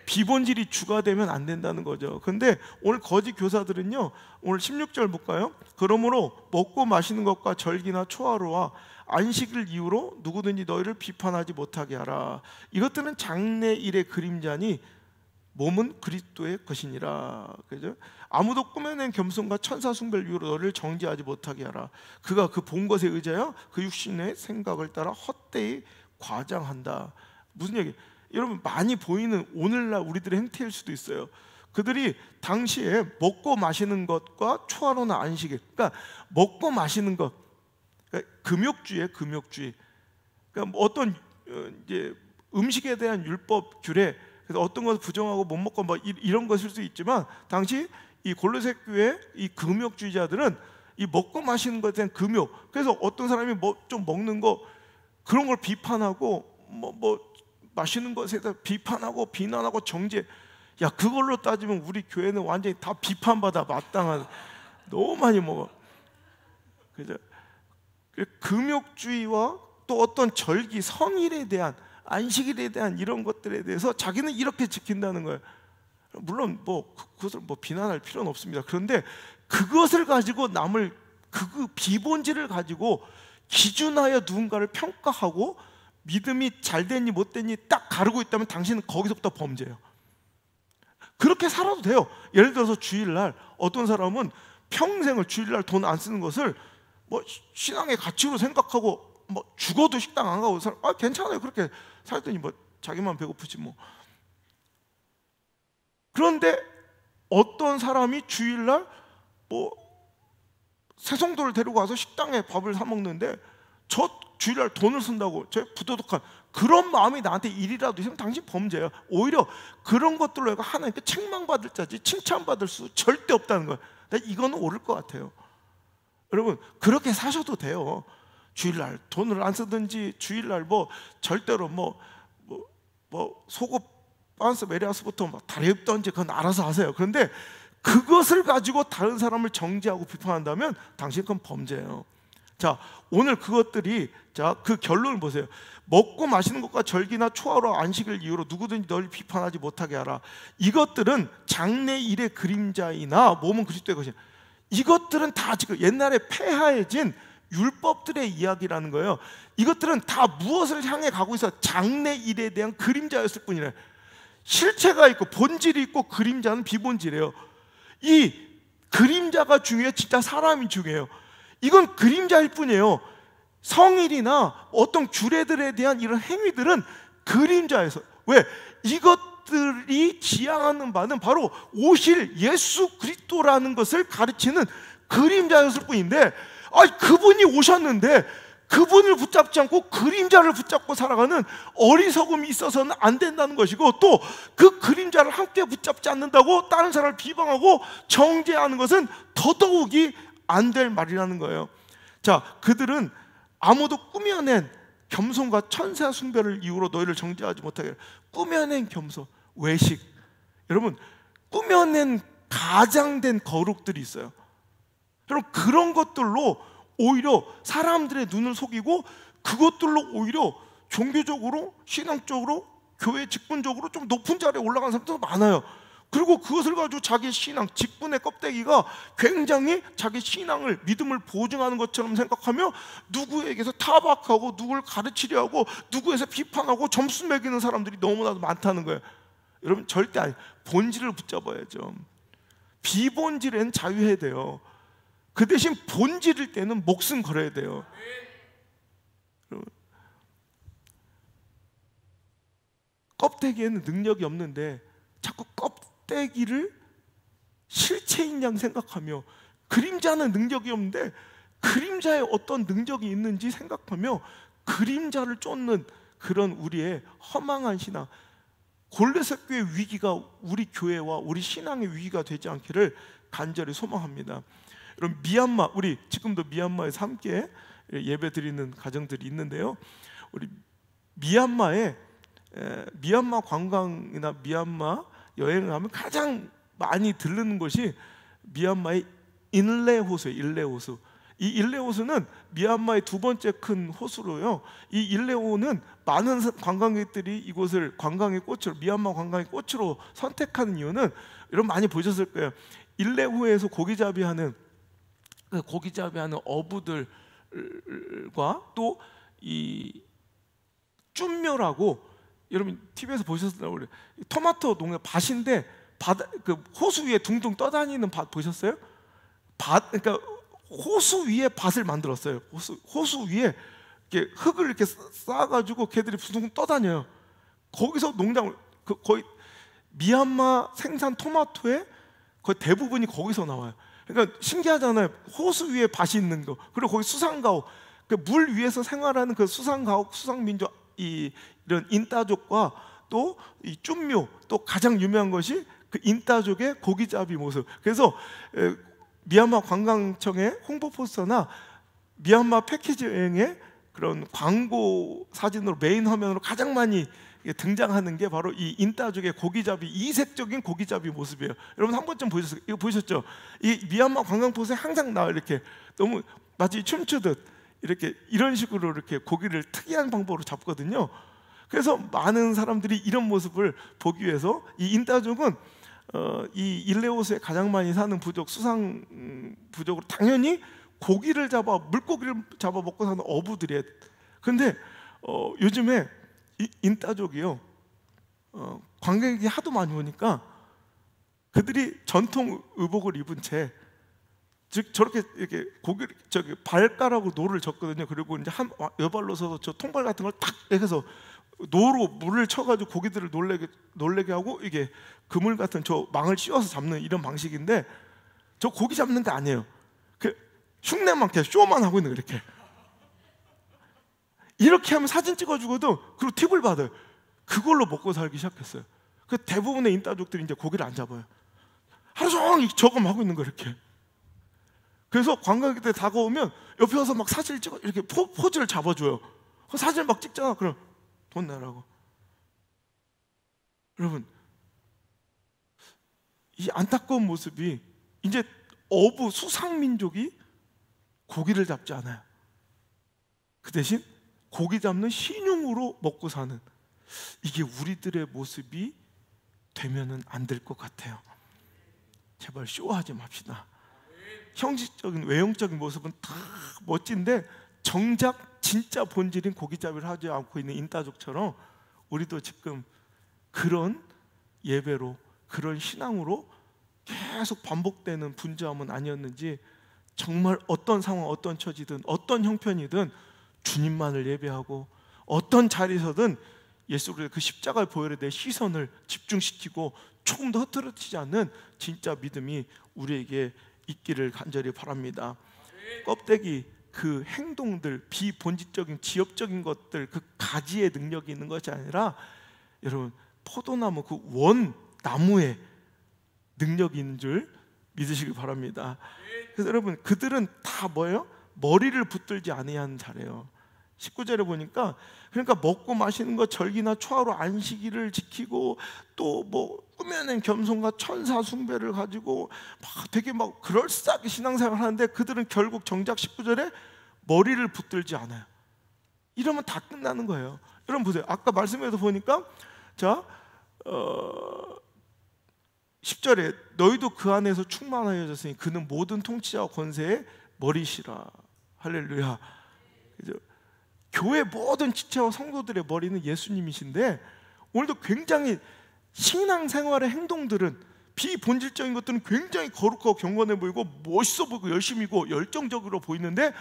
비본질이 주가 되면 안 된다는 거죠. 근데 오늘 거짓 교사들은요, 오늘 16절 볼까요? 그러므로 먹고 마시는 것과 절기나 초하루와 안식일 이후로 누구든지 너희를 비판하지 못하게 하라. 이것들은 장래일의 그림자니 몸은 그리스도의 것이니라. 그죠? 아무도 꾸며낸 겸손과 천사 숭배를 이유로 너를 정죄하지 못하게 하라. 그가 그 본 것에 의하여 그 육신의 생각을 따라 헛되이 과장한다. 무슨 얘기? 여러분, 많이 보이는 오늘날 우리들의 행태일 수도 있어요. 그들이 당시에 먹고 마시는 것과 초하루나 안식일, 그러니까 먹고 마시는 것, 그러니까 금욕주의. 그러니까 어떤 이제 음식에 대한 율법 규례, 그래서 어떤 것을 부정하고 못 먹고 뭐 이런 것일 수 있지만 당시 이 골로새 교회 이 금욕주의자들은 이 먹고 마시는 것에 대한 금욕, 그래서 어떤 사람이 뭐 좀 먹는 거 그런 걸 비판하고 뭐 마시는 것에 대해 비판하고 비난하고 정죄. 야, 그걸로 따지면 우리 교회는 완전히 다 비판받아 마땅한, 너무 많이 먹어. 그죠? 금욕주의와 또 어떤 절기, 성일에 대한, 안식일에 대한 이런 것들에 대해서 자기는 이렇게 지킨다는 거예요. 물론 뭐 그것을 뭐 비난할 필요는 없습니다. 그런데 그것을 가지고 남을 그 비본질을 가지고 기준하여 누군가를 평가하고 믿음이 잘 됐니 못 됐니 딱 가르고 있다면 당신은 거기서부터 범죄예요. 그렇게 살아도 돼요. 예를 들어서 주일날 어떤 사람은 평생을 주일날 돈 안 쓰는 것을 뭐 신앙의 가치로 생각하고 뭐 죽어도 식당 안 가고 괜찮아요. 그렇게 살더니 뭐 자기만 배고프지 뭐. 그런데 어떤 사람이 주일날 뭐 새송도를 데리고 와서 식당에 밥을 사 먹는데 저 주일날 돈을 쓴다고 저 부도덕한 그런 마음이 나한테 일이라도 있으면 당신 범죄예요. 오히려 그런 것들로 내가 하나님께 책망받을 자지 칭찬받을 수 절대 없다는 거예요. 이거는 옳을 것 같아요. 여러분 그렇게 사셔도 돼요. 주일날 돈을 안 쓰든지 주일날 뭐 절대로 뭐 속옷 반스 메리아스부터 막 다리 읊던지 그건 알아서 하세요. 그런데 그것을 가지고 다른 사람을 정죄하고 비판한다면 당신 건 범죄예요. 자, 오늘 그것들이 자, 그 결론을 보세요. 먹고 마시는 것과 절기나 초하루 안식을 이유로 누구든지 널 비판하지 못하게 하라. 이것들은 장래일의 그림자이나 몸은 그리스도의 것이야. 이것들은 다 지금 옛날에 폐하해진 율법들의 이야기라는 거예요. 이것들은 다 무엇을 향해 가고 있어? 장래일에 대한 그림자였을 뿐이래. 실체가 있고 본질이 있고 그림자는 비본질이에요. 이 그림자가 중요해. 진짜 사람이 중요해요. 이건 그림자일 뿐이에요. 성일이나 어떤 규례들에 대한 이런 행위들은 그림자에서 왜? 이것들이 지향하는 바는 바로 오실 예수 그리스도라는 것을 가르치는 그림자였을 뿐인데 그분이 오셨는데 그분을 붙잡지 않고 그림자를 붙잡고 살아가는 어리석음이 있어서는 안 된다는 것이고 또 그 그림자를 함께 붙잡지 않는다고 다른 사람을 비방하고 정죄하는 것은 더더욱이 안 될 말이라는 거예요. 자, 그들은 아무도 꾸며낸 겸손과 천사 숭배를 이유로 너희를 정죄하지 못하게. 꾸며낸 겸손, 외식. 여러분 꾸며낸 가장된 거룩들이 있어요. 여러분 그런 것들로 오히려 사람들의 눈을 속이고 그것들로 오히려 종교적으로 신앙적으로 교회 직분적으로 좀 높은 자리에 올라가는 사람도 많아요. 그리고 그것을 가지고 자기 신앙, 직분의 껍데기가 굉장히 자기 신앙을 믿음을 보증하는 것처럼 생각하며 누구에게서 타박하고 누구를 가르치려 하고 누구에서 비판하고 점수 매기는 사람들이 너무나도 많다는 거예요. 여러분 절대 아니, 본질을 붙잡아야죠. 비본질엔 자유해야 돼요. 그 대신 본질일 때는 목숨 걸어야 돼요. 껍데기에는 능력이 없는데 자꾸 껍데기를 실체인 양 생각하며 그림자는 능력이 없는데 그림자에 어떤 능력이 있는지 생각하며 그림자를 쫓는 그런 우리의 허망한 신앙, 골레셋 교회 위기가 우리 교회와 우리 신앙의 위기가 되지 않기를 간절히 소망합니다. 여러분 미얀마, 우리 지금도 미얀마에서 함께 예배 드리는 가정들이 있는데요. 우리 미얀마에 미얀마 관광이나 미얀마 여행을 하면 가장 많이 들르는 곳이 미얀마의 인레 호수예요. 인레 호수. 이 인레 호수는 미얀마의 두 번째 큰 호수로요. 이 인레 호는 많은 관광객들이 이곳을 관광의 꽃으로, 미얀마 관광의 꽃으로 선택하는 이유는 여러분 많이 보셨을 거예요. 인레 호에서 고기잡이하는 어부들과 또 이 쭈묘라고 여러분 TV에서 보셨어요? 토마토 농사 밭인데 그 호수 위에 둥둥 떠다니는 밭 보셨어요? 그러니까 호수 위에 밭을 만들었어요. 호수 위에 이렇게 흙을 이렇게 쌓아가지고 걔들이 둥둥 떠다녀요. 거기서 농장을 거의 미얀마 생산 토마토의 거의 대부분이 거기서 나와요. 그러니까 신기하잖아요. 호수 위에 밭이 있는 거. 그리고 거기 수상가옥, 그 물 위에서 생활하는 그 수상가옥, 수상민족, 이런 인따족과 또 이 쭈묘, 또 가장 유명한 것이 그 인따족의 고기잡이 모습. 그래서 미얀마 관광청의 홍보 포스터나 미얀마 패키지 여행의 그런 광고 사진으로 메인 화면으로 가장 많이 등장하는 게 바로 이 인따족의 고기잡이, 이색적인 고기잡이 모습이에요. 여러분 한 번쯤 보셨어요? 이거 보셨죠? 이 미얀마 관광 포스에 항상 나와 이렇게 너무 마치 춤추듯 이렇게 이런 식으로 이렇게 고기를 특이한 방법으로 잡거든요. 그래서 많은 사람들이 이런 모습을 보기 위해서 이 인따족은 이 일레호수에 가장 많이 사는 부족, 수상 부족으로 당연히 고기를 잡아, 물고기를 잡아 먹고 사는 어부들이에요. 근데 요즘에 인따족이요, 관광객이 하도 많이 오니까 그들이 전통 의복을 입은 채, 즉 저렇게 이렇게 고기를 발가락으로 노를 젓거든요. 그리고 이제 한 여발로 서서 저 통발 같은 걸 탁 해서 노로 물을 쳐가지고 고기들을 놀래게 하고, 이게 그물 같은 저 망을 씌워서 잡는 이런 방식인데, 저 고기 잡는 게 아니에요. 그 흉내만 그냥 쇼만 하고 있는 거예요. 이렇게 하면 사진 찍어주거든. 그리고 팁을 받아요. 그걸로 먹고 살기 시작했어요. 그 대부분의 인따족들이 이제 고기를 안 잡아요. 하루 종일 저거 하고 있는 거예요, 이렇게. 그래서 관광객들 다가오면 옆에 와서 막 사진을 찍어, 이렇게 포즈를 잡아줘요. 그 사진을 막 찍잖아. 그럼 돈 내라고. 여러분, 이 안타까운 모습이, 이제 어부 수상민족이 고기를 잡지 않아요. 그 대신 고기 잡는 신용으로 먹고 사는, 이게 우리들의 모습이 되면은 안 될 것 같아요. 제발 쇼하지 맙시다. 형식적인 외형적인 모습은 다 멋진데 정작 진짜 본질인 고기잡이를 하지 않고 있는 인따족처럼 우리도 지금 그런 예배로, 그런 신앙으로 계속 반복되는 분주함은 아니었는지, 정말 어떤 상황, 어떤 처지든 어떤 형편이든 주님만을 예배하고, 어떤 자리에서든 예수 그리스도의 그 십자가의 보혈에 대해 시선을 집중시키고 조금 더 흐트러지지 않는 진짜 믿음이 우리에게 있기를 간절히 바랍니다. 껍데기, 그 행동들, 비본질적인 지엽적인 것들, 그 가지의 능력이 있는 것이 아니라, 여러분, 포도나무 그 원 나무에 능력이 있는 줄 믿으시길 바랍니다. 그래서 여러분, 그들은 다 뭐예요? 머리를 붙들지 아니하는 자래요. 19절에 보니까, 그러니까 먹고 마시는 것, 절기나 초하루 안식일을 지키고, 또 뭐 꾸며낸 겸손과 천사 숭배를 가지고 막 되게 막 그럴싸하게 신앙생활을 하는데, 그들은 결국 정작 19절에 머리를 붙들지 않아요. 이러면 다 끝나는 거예요. 여러분 보세요. 아까 말씀에서 보니까, 자 10절에 너희도 그 안에서 충만하여졌으니 그는 모든 통치자와 권세의 머리시라. 할렐루야. 그죠? 교회 모든 지체와 성도들의 머리는 예수님이신데, 오늘도 굉장히 신앙생활의 행동들은, 비본질적인 것들은 굉장히 거룩하고 경건해 보이고 멋있어 보이고 열심이고 열정적으로 보이는데,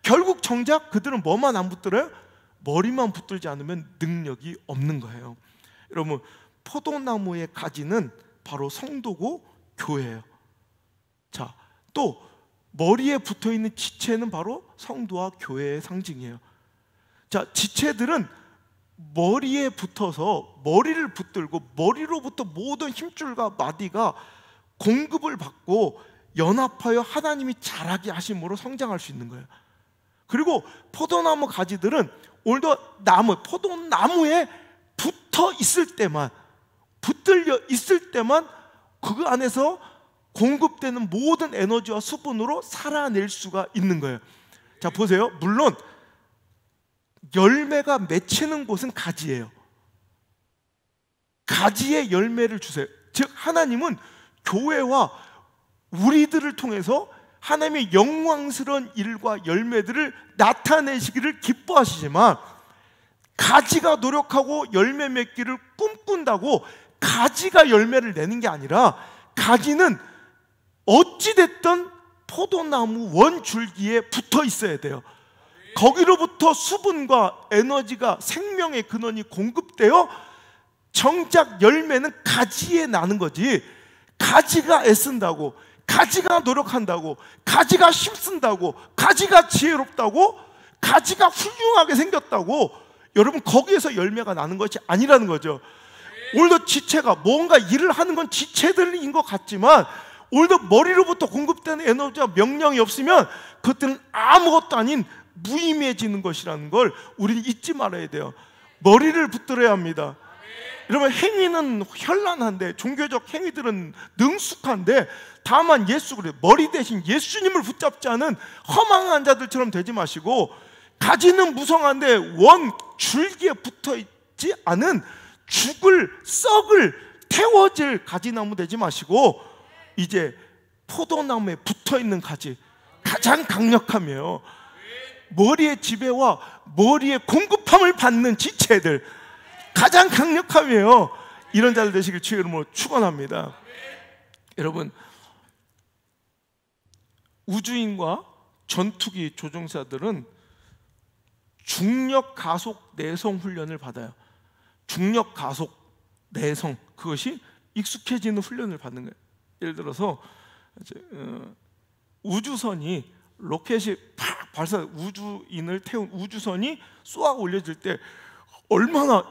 결국 정작 그들은 뭐만 안 붙들어요? 머리만 붙들지 않으면 능력이 없는 거예요. 여러분, 포도나무의 가지는 바로 성도고 교회예요. 자, 또 머리에 붙어있는 지체는 바로 성도와 교회의 상징이에요. 자, 지체들은 머리에 붙어서 머리를 붙들고, 머리로부터 모든 힘줄과 마디가 공급을 받고 연합하여 하나님이 자라게 하심으로 성장할 수 있는 거예요. 그리고 포도나무 가지들은 오늘도 포도나무에 붙어 있을 때만, 붙들려 있을 때만 그 안에서 공급되는 모든 에너지와 수분으로 살아낼 수가 있는 거예요. 자, 보세요. 물론 열매가 맺히는 곳은 가지예요. 가지에 열매를 주세요. 즉 하나님은 교회와 우리들을 통해서 하나님의 영광스러운 일과 열매들을 나타내시기를 기뻐하시지만, 가지가 노력하고 열매 맺기를 꿈꾼다고 가지가 열매를 내는 게 아니라, 가지는 어찌됐든 포도나무 원줄기에 붙어 있어야 돼요. 거기로부터 수분과 에너지가, 생명의 근원이 공급되어 정작 열매는 가지에 나는 거지, 가지가 애쓴다고, 가지가 노력한다고, 가지가 힘쓴다고, 가지가 지혜롭다고, 가지가 훌륭하게 생겼다고, 여러분 거기에서 열매가 나는 것이 아니라는 거죠. 오늘도 지체가 뭔가 일을 하는 건 지체들인 것 같지만, 오늘도 머리로부터 공급되는 에너지와 명령이 없으면 그것들은 아무것도 아닌 무의미해지는 것이라는 걸 우리는 잊지 말아야 돼요. 머리를 붙들어야 합니다. 여러분, 행위는 현란한데, 종교적 행위들은 능숙한데, 다만 예수 그리스도, 머리 대신 예수님을 붙잡지 않은 허망한 자들처럼 되지 마시고, 가지는 무성한데 원 줄기에 붙어있지 않은 썩을 태워질 가지나무 되지 마시고, 이제 포도나무에 붙어있는 가지 가장 강력하며 머리의 지배와 머리의 공급함을 받는 지체들, 가장 강력하며 이런 자들 되시길 주의 이름으로 축원합니다. 여러분, 우주인과 전투기 조종사들은 중력 가속 내성 훈련을 받아요. 중력 가속 내성, 그것이 익숙해지는 훈련을 받는 거예요. 예를 들어서 우주선이 로켓이 팍 발사, 우주인을 태운 우주선이 쏘아 올려질 때 얼마나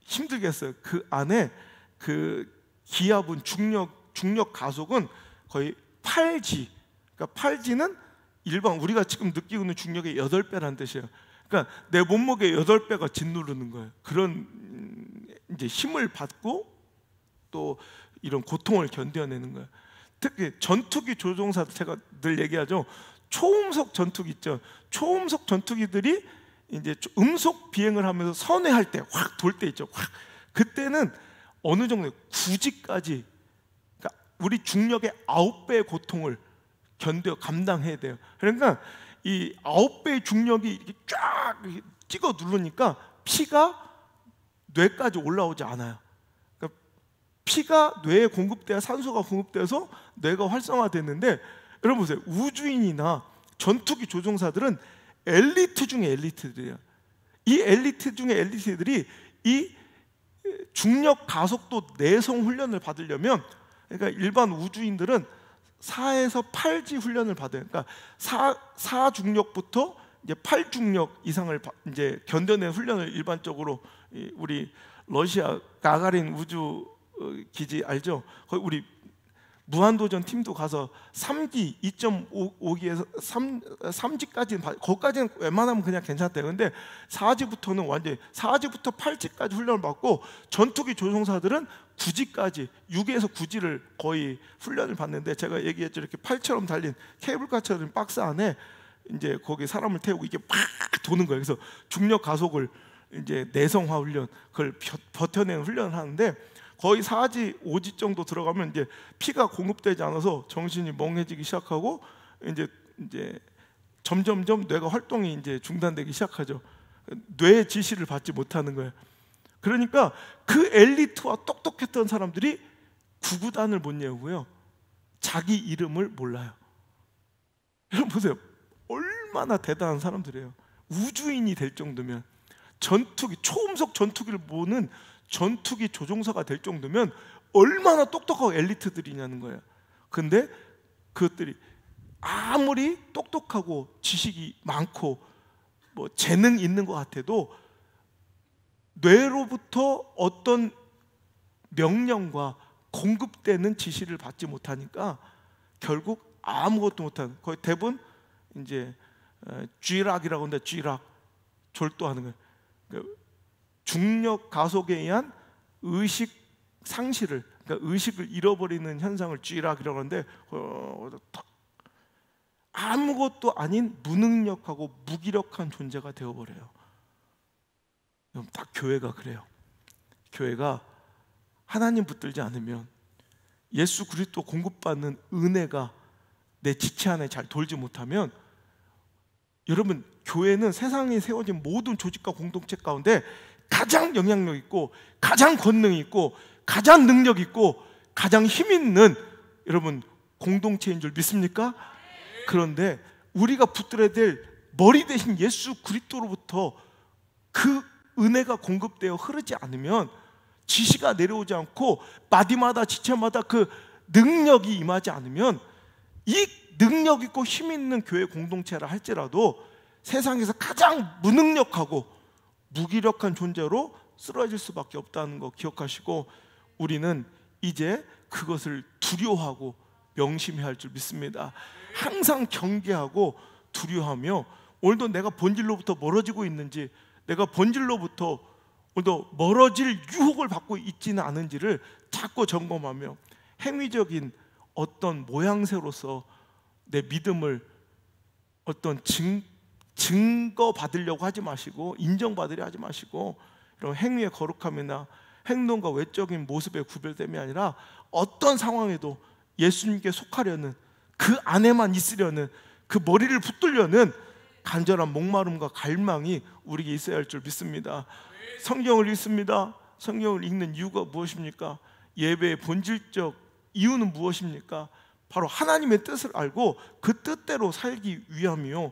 힘들겠어요. 그 안에 그 기압은 중력 가속은 거의 8G. 그러니까 8G는 일반 우리가 지금 느끼고 있는 중력의 8배라는 뜻이에요. 그러니까 내 몸무게의 8배가 짓누르는 거예요. 그런 이제 힘을 받고 또 이런 고통을 견뎌내는 거예요. 특히 전투기 조종사들, 제가 늘 얘기하죠. 초음속 전투기 있죠. 초음속 전투기들이 이제 음속 비행을 하면서 선회할 때 확 돌 때 있죠. 확, 그때는 어느 정도 9G까지, 그러니까 우리 중력의 9배의 고통을 감당해야 돼요. 그러니까 이 9배의 중력이 이렇게 쫙 찍어 누르니까 피가 뇌까지 올라오지 않아요. 그러니까 피가 뇌에 공급돼야 산소가 공급돼서 뇌가 활성화됐는데, 여러분 보세요. 우주인이나 전투기 조종사들은 엘리트 중에 엘리트들이에요. 이 엘리트 중에 엘리트들이 이 중력 가속도 내성 훈련을 받으려면, 그러니까 일반 우주인들은 4에서 8G 훈련을 받아요. 그러니까 4 중력부터 이제 8 중력 이상을 이제 견뎌내는 훈련을 일반적으로 우리 러시아 가가린 우주 기지 알죠? 거기 우리 무한도전 팀도 가서 3기, 2.5기에서 3G까지는 거기까지는 웬만하면 그냥 괜찮대요. 근데 4G부터는 완전히 4G부터 8G까지 훈련을 받고, 전투기 조종사들은 9G까지 6에서 9G를 거의 훈련을 받는데, 제가 얘기했죠. 이렇게 팔처럼 달린 케이블카처럼 박스 안에 이제 거기 사람을 태우고 이게 막 도는 거예요. 그래서 중력 가속을 이제 내성화 훈련, 그걸 버텨내는 훈련을 하는데, 거의 4G, 5G 정도 들어가면 이제 피가 공급되지 않아서 정신이 멍해지기 시작하고 이제 점점점 뇌가 활동이 이제 중단되기 시작하죠. 뇌의 지시를 받지 못하는 거예요. 그러니까 그 엘리트와 똑똑했던 사람들이 구구단을 못 외우고요, 자기 이름을 몰라요. 여러분 보세요. 얼마나 대단한 사람들이에요. 우주인이 될 정도면, 전투기, 초음속 전투기를 보는 전투기 조종사가 될 정도면 얼마나 똑똑하고 엘리트들이냐는 거예요. 근데 그것들이 아무리 똑똑하고 지식이 많고 뭐 재능 있는 것 같아도 뇌로부터 어떤 명령과 공급되는 지시를 받지 못하니까 결국 아무것도 못하는, 거의 대부분 이제 쥐락이라고 하는데, 쥐락, 졸도하는 거예요. 중력 가속에 의한 의식 상실을, 그러니까 의식을 잃어버리는 현상을 쥐락이라고 하는데, 아무것도 아닌 무능력하고 무기력한 존재가 되어버려요. 딱 교회가 그래요. 교회가 하나님 붙들지 않으면, 예수 그리스도 공급받는 은혜가 내 지체 안에 잘 돌지 못하면, 여러분, 교회는 세상에 세워진 모든 조직과 공동체 가운데 가장 영향력 있고 가장 권능 있고 가장 능력 있고 가장 힘 있는 여러분 공동체인 줄 믿습니까? 그런데 우리가 붙들어야 될 머리 대신 예수 그리스도로부터 그 은혜가 공급되어 흐르지 않으면, 지시가 내려오지 않고 마디마다 지체마다 그 능력이 임하지 않으면, 이 능력 있고 힘 있는 교회 공동체라 할지라도 세상에서 가장 무능력하고 무기력한 존재로 쓰러질 수밖에 없다는 거 기억하시고, 우리는 이제 그것을 두려워하고 명심해야 할 줄 믿습니다. 항상 경계하고 두려워하며, 오늘도 내가 본질로부터 멀어지고 있는지, 내가 본질로부터 오늘도 멀어질 유혹을 받고 있지는 않은지를 자꾸 점검하며, 행위적인 어떤 모양새로서 내 믿음을 어떤 증거 받으려고 하지 마시고, 인정받으려 하지 마시고, 이런 행위의 거룩함이나 행동과 외적인 모습의 구별됨이 아니라 어떤 상황에도 예수님께 속하려는, 그 안에만 있으려는 그 머리를 붙들려는 간절한 목마름과 갈망이 우리에게 있어야 할 줄 믿습니다. 성경을 읽습니다. 성경을 읽는 이유가 무엇입니까? 예배의 본질적 이유는 무엇입니까? 바로 하나님의 뜻을 알고 그 뜻대로 살기 위함이요,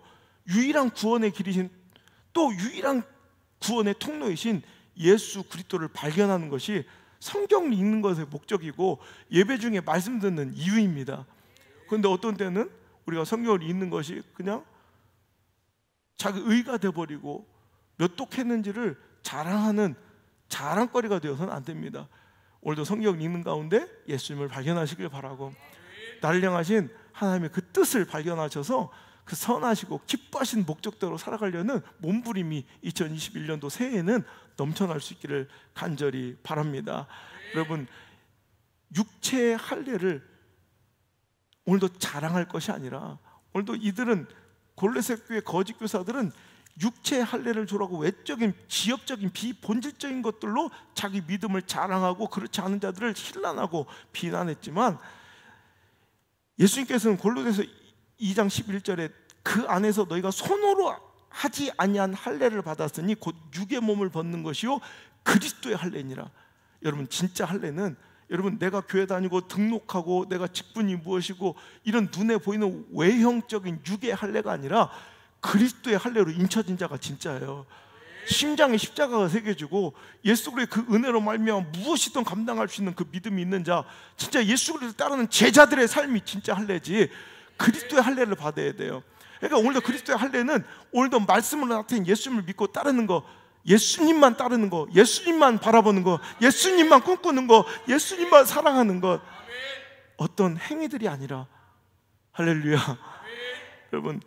유일한 구원의 길이신, 또 유일한 구원의 통로이신 예수 그리스도를 발견하는 것이 성경을 읽는 것의 목적이고 예배 중에 말씀 듣는 이유입니다. 그런데 어떤 때는 우리가 성경을 읽는 것이 그냥 자기 의가 돼버리고 몇 독했는지를 자랑하는 자랑거리가 되어서는 안 됩니다. 오늘도 성경을 읽는 가운데 예수님을 발견하시길 바라고, 나를 향하신 하나님의 그 뜻을 발견하셔서 그 선하시고 기뻐하신 목적대로 살아가려는 몸부림이 2021년도 새해에는 넘쳐날 수 있기를 간절히 바랍니다. 여러분, 육체의 할례를 오늘도 자랑할 것이 아니라, 오늘도 이들은, 골로새 교회 거짓 교사들은 육체의 할례를 주라고 외적인 지역적인 비본질적인 것들로 자기 믿음을 자랑하고 그렇지 않은 자들을 힐난하고 비난했지만, 예수님께서는 골로새서 2장 11절에 그 안에서 너희가 손으로 하지 아니한 할례를 받았으니 곧 육의 몸을 벗는 것이요 그리스도의 할례니라. 여러분, 진짜 할례는, 여러분, 내가 교회 다니고 등록하고 내가 직분이 무엇이고 이런 눈에 보이는 외형적인 육의 할례가 아니라 그리스도의 할례로 인쳐진 자가 진짜예요. 심장에 십자가가 새겨지고 예수 그리스도의 그 은혜로 말미암아 무엇이든 감당할 수 있는 그 믿음이 있는 자, 진짜 예수 그리스도를 따르는 제자들의 삶이 진짜 할례지, 그리스도의 할례를 받아야 돼요. 그러니까 오늘도 그리스도의 할례는 오늘도 말씀으로 나타낸 예수님을 믿고 따르는 거, 예수님만 따르는 거, 예수님만 바라보는 거, 예수님만 꿈꾸는 거, 예수님만 사랑하는 것, 어떤 행위들이 아니라. 할렐루야. 여러분,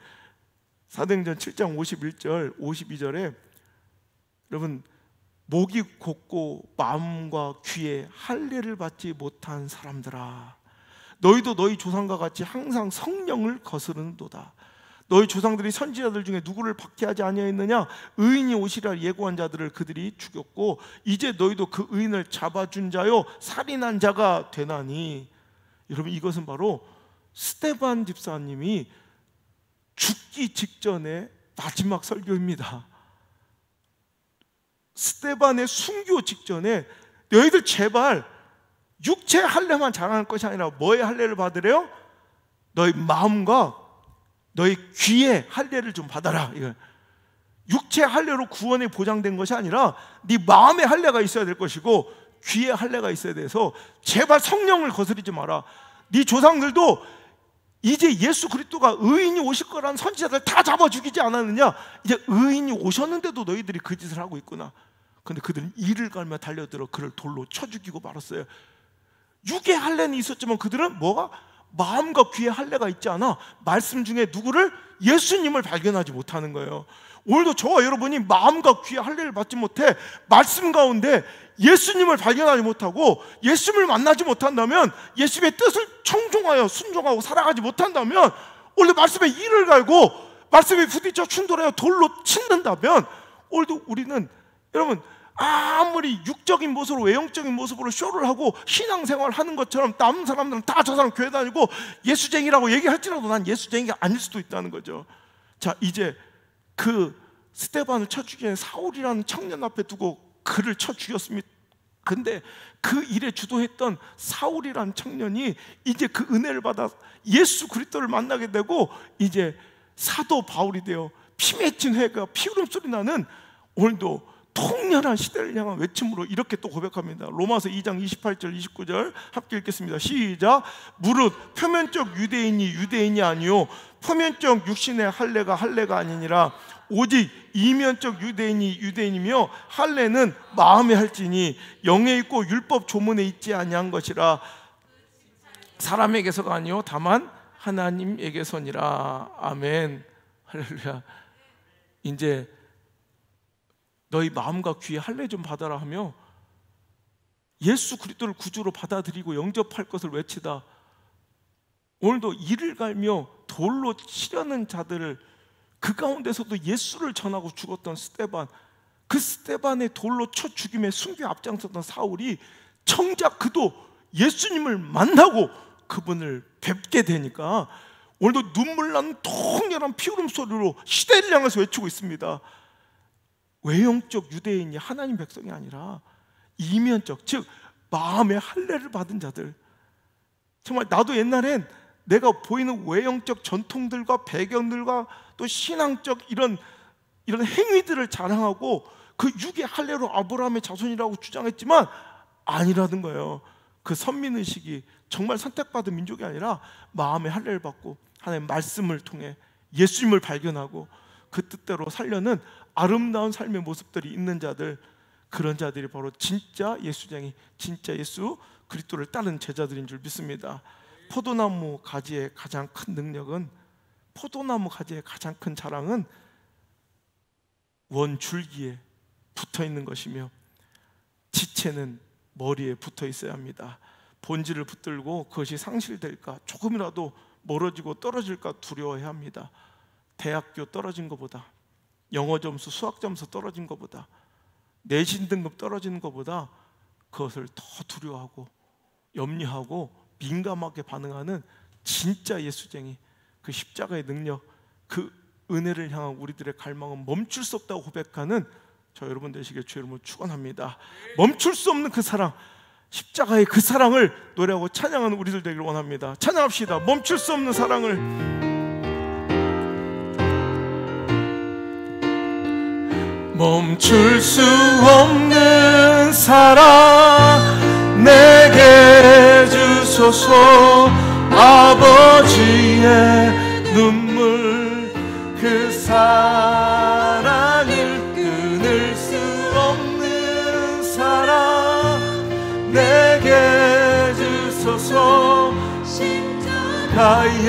사도행전 7장 51절 52절에 여러분, 목이 곧고 마음과 귀에 할례를 받지 못한 사람들아, 너희도 너희 조상과 같이 항상 성령을 거스르는도다. 너희 조상들이 선지자들 중에 누구를 박해하지 아니하였느냐? 의인이 오시리라 예고한 자들을 그들이 죽였고 이제 너희도 그 의인을 잡아준 자요 살인한 자가 되나니. 여러분, 이것은 바로 스데반 집사님이 죽기 직전의 마지막 설교입니다. 스데반의 순교 직전에 너희들 제발 육체 할례만 자랑할 것이 아니라 뭐의 할례를 받으래요? 너희 마음과 너희 귀의 할례를 좀 받아라. 이거 육체 할례로 구원이 보장된 것이 아니라 네 마음의 할례가 있어야 될 것이고 귀의 할례가 있어야 돼서 제발 성령을 거스르지 마라. 네 조상들도 이제 예수 그리스도가 의인이 오실 거라는 선지자들 다 잡아 죽이지 않았느냐? 이제 의인이 오셨는데도 너희들이 그 짓을 하고 있구나. 근데 그들은 이를 갈며 달려들어 그를 돌로 쳐 죽이고 말았어요. 육의 할례는 있었지만 그들은 뭐가? 마음과 귀의 할례가 있지 않아 말씀 중에 누구를? 예수님을 발견하지 못하는 거예요. 오늘도 저와 여러분이 마음과 귀의 할례를 받지 못해 말씀 가운데 예수님을 발견하지 못하고 예수님을 만나지 못한다면, 예수님의 뜻을 청종하여 순종하고 살아가지 못한다면, 오늘도 말씀에 이를 갈고 말씀에 부딪혀 충돌하여 돌로 친는다면, 오늘도 우리는 여러분 아무리 육적인 모습으로 외형적인 모습으로 쇼를 하고 신앙생활을 하는 것처럼 다른 사람들은 다 저 사람 교회 다니고 예수쟁이라고 얘기할지라도 난 예수쟁이가 아닐 수도 있다는 거죠. 자, 이제 그 스데반을 쳐 죽인 사울이라는 청년 앞에 두고 그를 쳐 죽였습니다. 근데 그 일에 주도했던 사울이라는 청년이 이제 그 은혜를 받아 예수 그리스도를 만나게 되고 이제 사도 바울이 되어 피 맺힌 회가 피울음 소리 나는 오늘도 통렬한 시대를 향한 외침으로 이렇게 또 고백합니다. 로마서 2장 28절 29절 함께 읽겠습니다. 시작. 무릇 표면적 유대인이 유대인이 아니요 표면적 육신의 할례가 할례가 아니니라. 오직 이면적 유대인이 유대인이며 할례는 마음에 할지니 영에 있고 율법 조문에 있지 아니한 것이라. 사람에게서가 아니요 다만 하나님에게서니라. 아멘. 할렐루야. 이제 너희 마음과 귀의 할례 좀 받아라 하며 예수 그리스도를 구주로 받아들이고 영접할 것을 외치다 오늘도 이를 갈며 돌로 치려는 자들을, 그 가운데서도 예수를 전하고 죽었던 스데반, 그 스데반의 돌로 쳐 죽임에 순교에 앞장섰던 사울이 정작 그도 예수님을 만나고 그분을 뵙게 되니까 오늘도 눈물 나는 통렬한 피울음 소리로 시대를 향해서 외치고 있습니다. 외형적 유대인이 하나님 백성이 아니라 이면적, 즉 마음의 할례를 받은 자들. 정말 나도 옛날엔 내가 보이는 외형적 전통들과 배경들과 또 신앙적 이런 행위들을 자랑하고 그 육의 할례로 아브라함의 자손이라고 주장했지만 아니라는 거예요. 그 선민의식이 정말 선택받은 민족이 아니라 마음의 할례를 받고 하나님의 말씀을 통해 예수님을 발견하고 그 뜻대로 살려는 아름다운 삶의 모습들이 있는 자들, 그런 자들이 바로 진짜 예수쟁이, 진짜 예수 그리스도를 따르는 제자들인 줄 믿습니다. 포도나무 가지의 가장 큰 능력은, 포도나무 가지의 가장 큰 자랑은 원줄기에 붙어 있는 것이며 지체는 머리에 붙어 있어야 합니다. 본질을 붙들고 그것이 상실될까, 조금이라도 멀어지고 떨어질까 두려워해야 합니다. 대학교 떨어진 것보다, 영어 점수, 수학 점수 떨어진 것보다, 내신 등급 떨어지는 것보다 그것을 더 두려워하고 염려하고 민감하게 반응하는 진짜 예수쟁이, 그 십자가의 능력, 그 은혜를 향한 우리들의 갈망은 멈출 수 없다고 고백하는 저 여러분 되시길 주의 이름으로 축원합니다. 멈출 수 없는 그 사랑, 십자가의 그 사랑을 노래하고 찬양하는 우리들 되기를 원합니다. 찬양합시다. 멈출 수 없는 사랑을. 멈출 수 없는 사랑 내게 주소서. 아버지의 눈물, 그 사랑을 끊을 수 없는 사랑 내게 주소서. 십자가에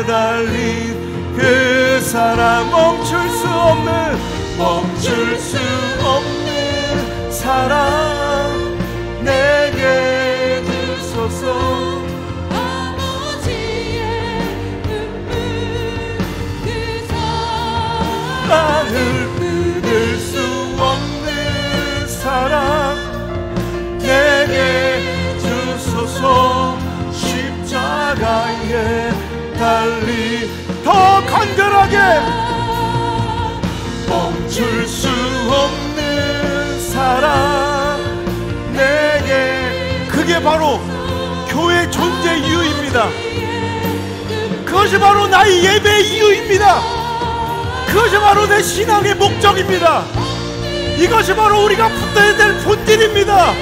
달린 그 사랑, 멈출 수 없는 사랑 내게 주소서. 아버지의 눈물, 그 사랑을 끊을 수 없는 사랑 내게 주소서. 십자가에 달린 더 간절하게 멈출 수 없는 사랑 내게, 그게 바로 교회 존재 이유입니다. 그것이 바로 나의 예배 이유입니다. 그것이 바로 내 신앙의 목적입니다. 이것이 바로 우리가 붙어야 될 본질입니다.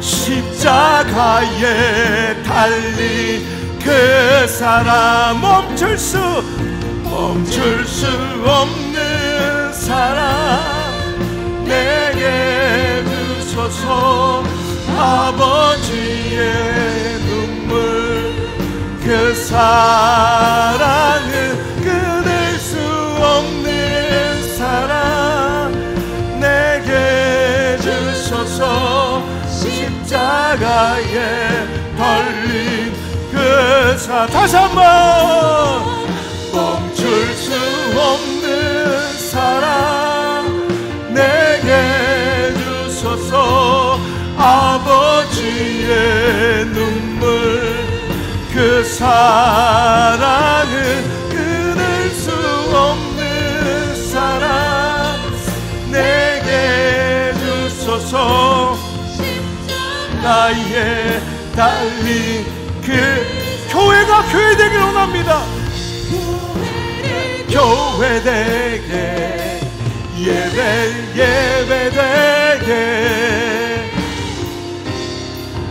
십자가에 달린 그 사랑, 멈출 수 없는 사랑 내게 주소서. 아버지의 눈물, 그 사랑은 끊을 수 없는 사랑 내게 주소서. 십자가에 달린 그 사랑, 다시 한번. 멈출 수 없는 사랑 내게 주소서. 아버지의 눈물, 그 사랑은 끊을 수 없는 사랑 내게 주소서. 십자가에 달린 그 교회가 교회되길 원합니다. 교회되게, 예배되게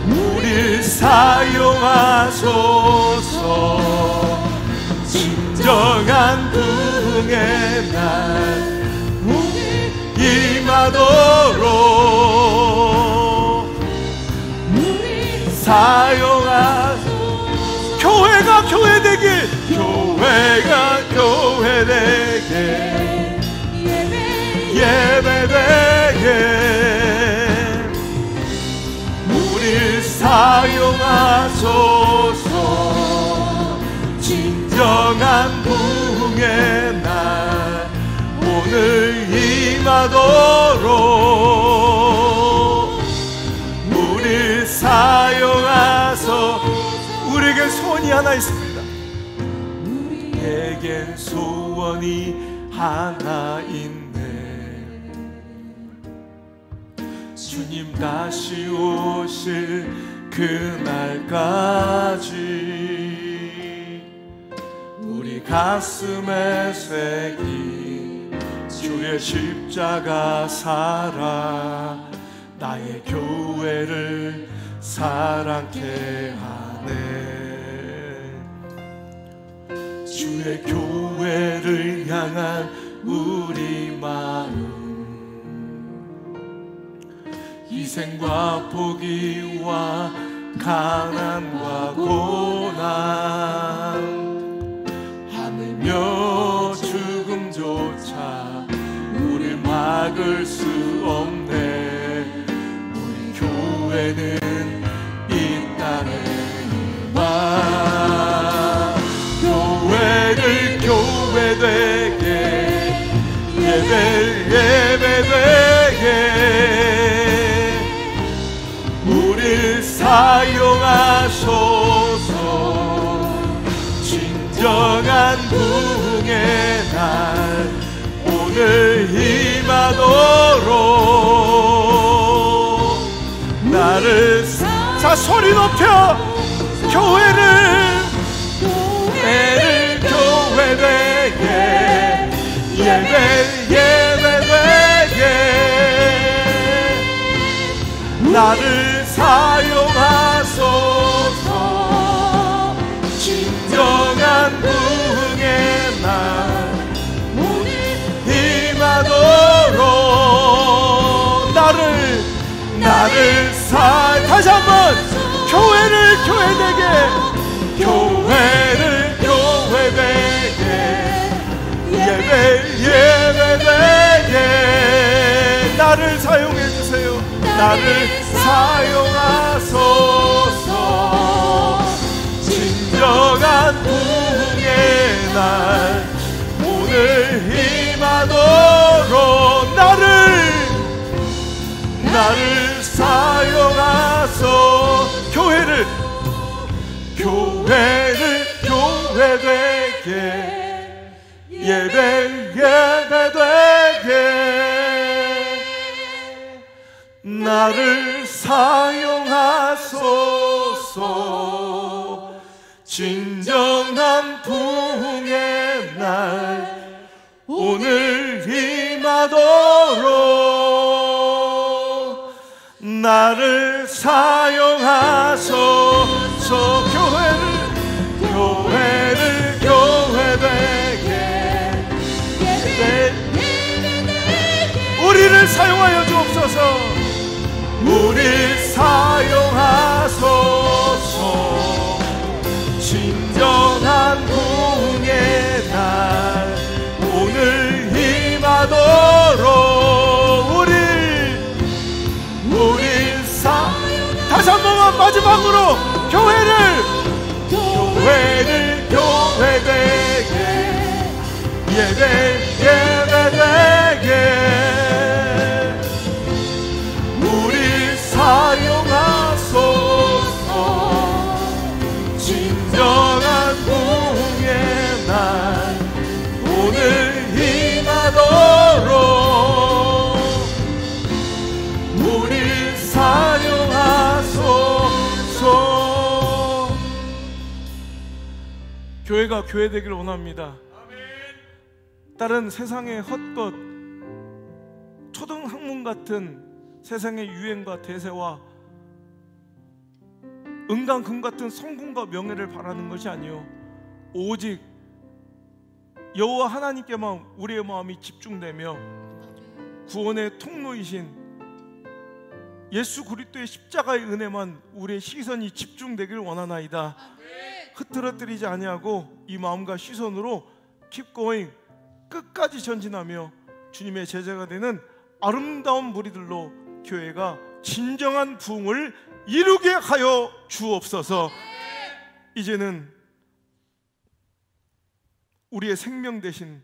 우릴 사용하소서. 진정한 부흥의 날 임하도록 사용하소서. 교회가 교회되길, 교회가 교회되게, 예배되게 우릴 사용하소서. 진정한 부흥의 날 오늘 임하도록 우릴 사용하소서. 우리에게 소원이 하나 있습니다. 우리에겐 소원이 하나 있네. 주님 다시 오실 그날까지 우리 가슴에 새긴 주의 십자가 살아 나의 교회를 사랑케 하네. 주의 교회를 향한 우리 마음, 희생과 포기와 가난과 고난, 하늘며 죽음조차 우릴 막을 수 없네. 우리 교회는 이 땅의 희망. 교회를 교회되게, 예배를 예배되게 우릴 사용하소서. 진정한 부흥의 날 오늘 임하도록 나를 자 소리 높여 교회를 교회되게 예배되게 나를 사용하소서. 진정한 부흥의 날 오늘 임하도록 나를 다시 한번 교회를 교회되게 예배되게 나를 사용해 주세요. 나를 사용하소서. 진정한 부흥의 날 오늘 임하도록 나를 사용하소. 교회를 교회되게 예배되게 나를 사용하소서. 진정한 부흥의 날 오늘 임하도록 나를 사용하소서. 교회를 교회되게 우리를 사용하여 주옵소서. 우리를 사용하소서. 진정한 부흥의 날 오늘 임하도록 다시 한 번만 마지막으로 교회를 교회되게 예배되게 우리 사용하소서. 진정한 부흥의 날 오늘 임하도록 우리 사용하소서. 교회가 교회되기를 원합니다. 다른 세상의 헛것, 초등학문 같은 세상의 유행과 대세와 은강금 같은 성공과 명예를 바라는 것이 아니요 오직 여호와 하나님께만 우리의 마음이 집중되며 구원의 통로이신 예수 그리스도의 십자가의 은혜만 우리의 시선이 집중되기를 원하나이다. 흐트러뜨리지 아니하고 이 마음과 시선으로 keep going, 끝까지 전진하며 주님의 제자가 되는 아름다운 무리들로 교회가 진정한 부흥을 이루게 하여 주옵소서. 이제는 우리의 생명 되신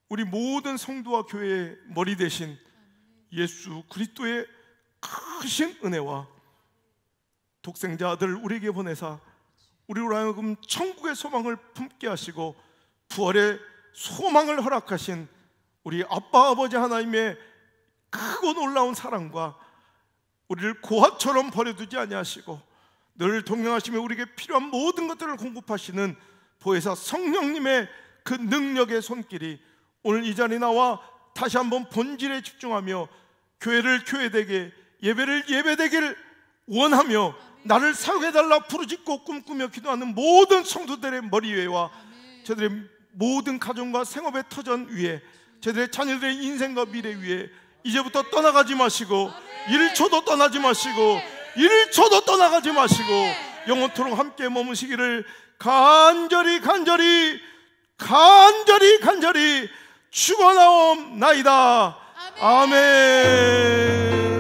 우리 모든 성도와 교회의 머리 되신 예수 그리스도의 크신 은혜와 독생자 아들을 우리에게 보내사 우리로 하여금 천국의 소망을 품게 하시고 부활의 소망을 허락하신 우리 아빠 아버지 하나님의 크고 놀라운 사랑과 우리를 고아처럼 버려두지 아니하시고 늘 동행하시며 우리에게 필요한 모든 것들을 공급하시는 보혜사 성령님의 그 능력의 손길이 오늘 이 자리에 나와 다시 한번 본질에 집중하며 교회를 교회되게, 예배를 예배되기를 원하며 나를 사용해달라 부르짖고 꿈꾸며 기도하는 모든 성도들의 머리 위에와 저들의 모든 가정과 생업의 터전 위에, 저들의 자녀들의 인생과 미래 위에 이제부터 떠나가지 마시고 1초도 떠나지 마시고 1초도 떠나가지 마시고 영원토록 함께 머무시기를 간절히 축원하옵나이다. 아멘.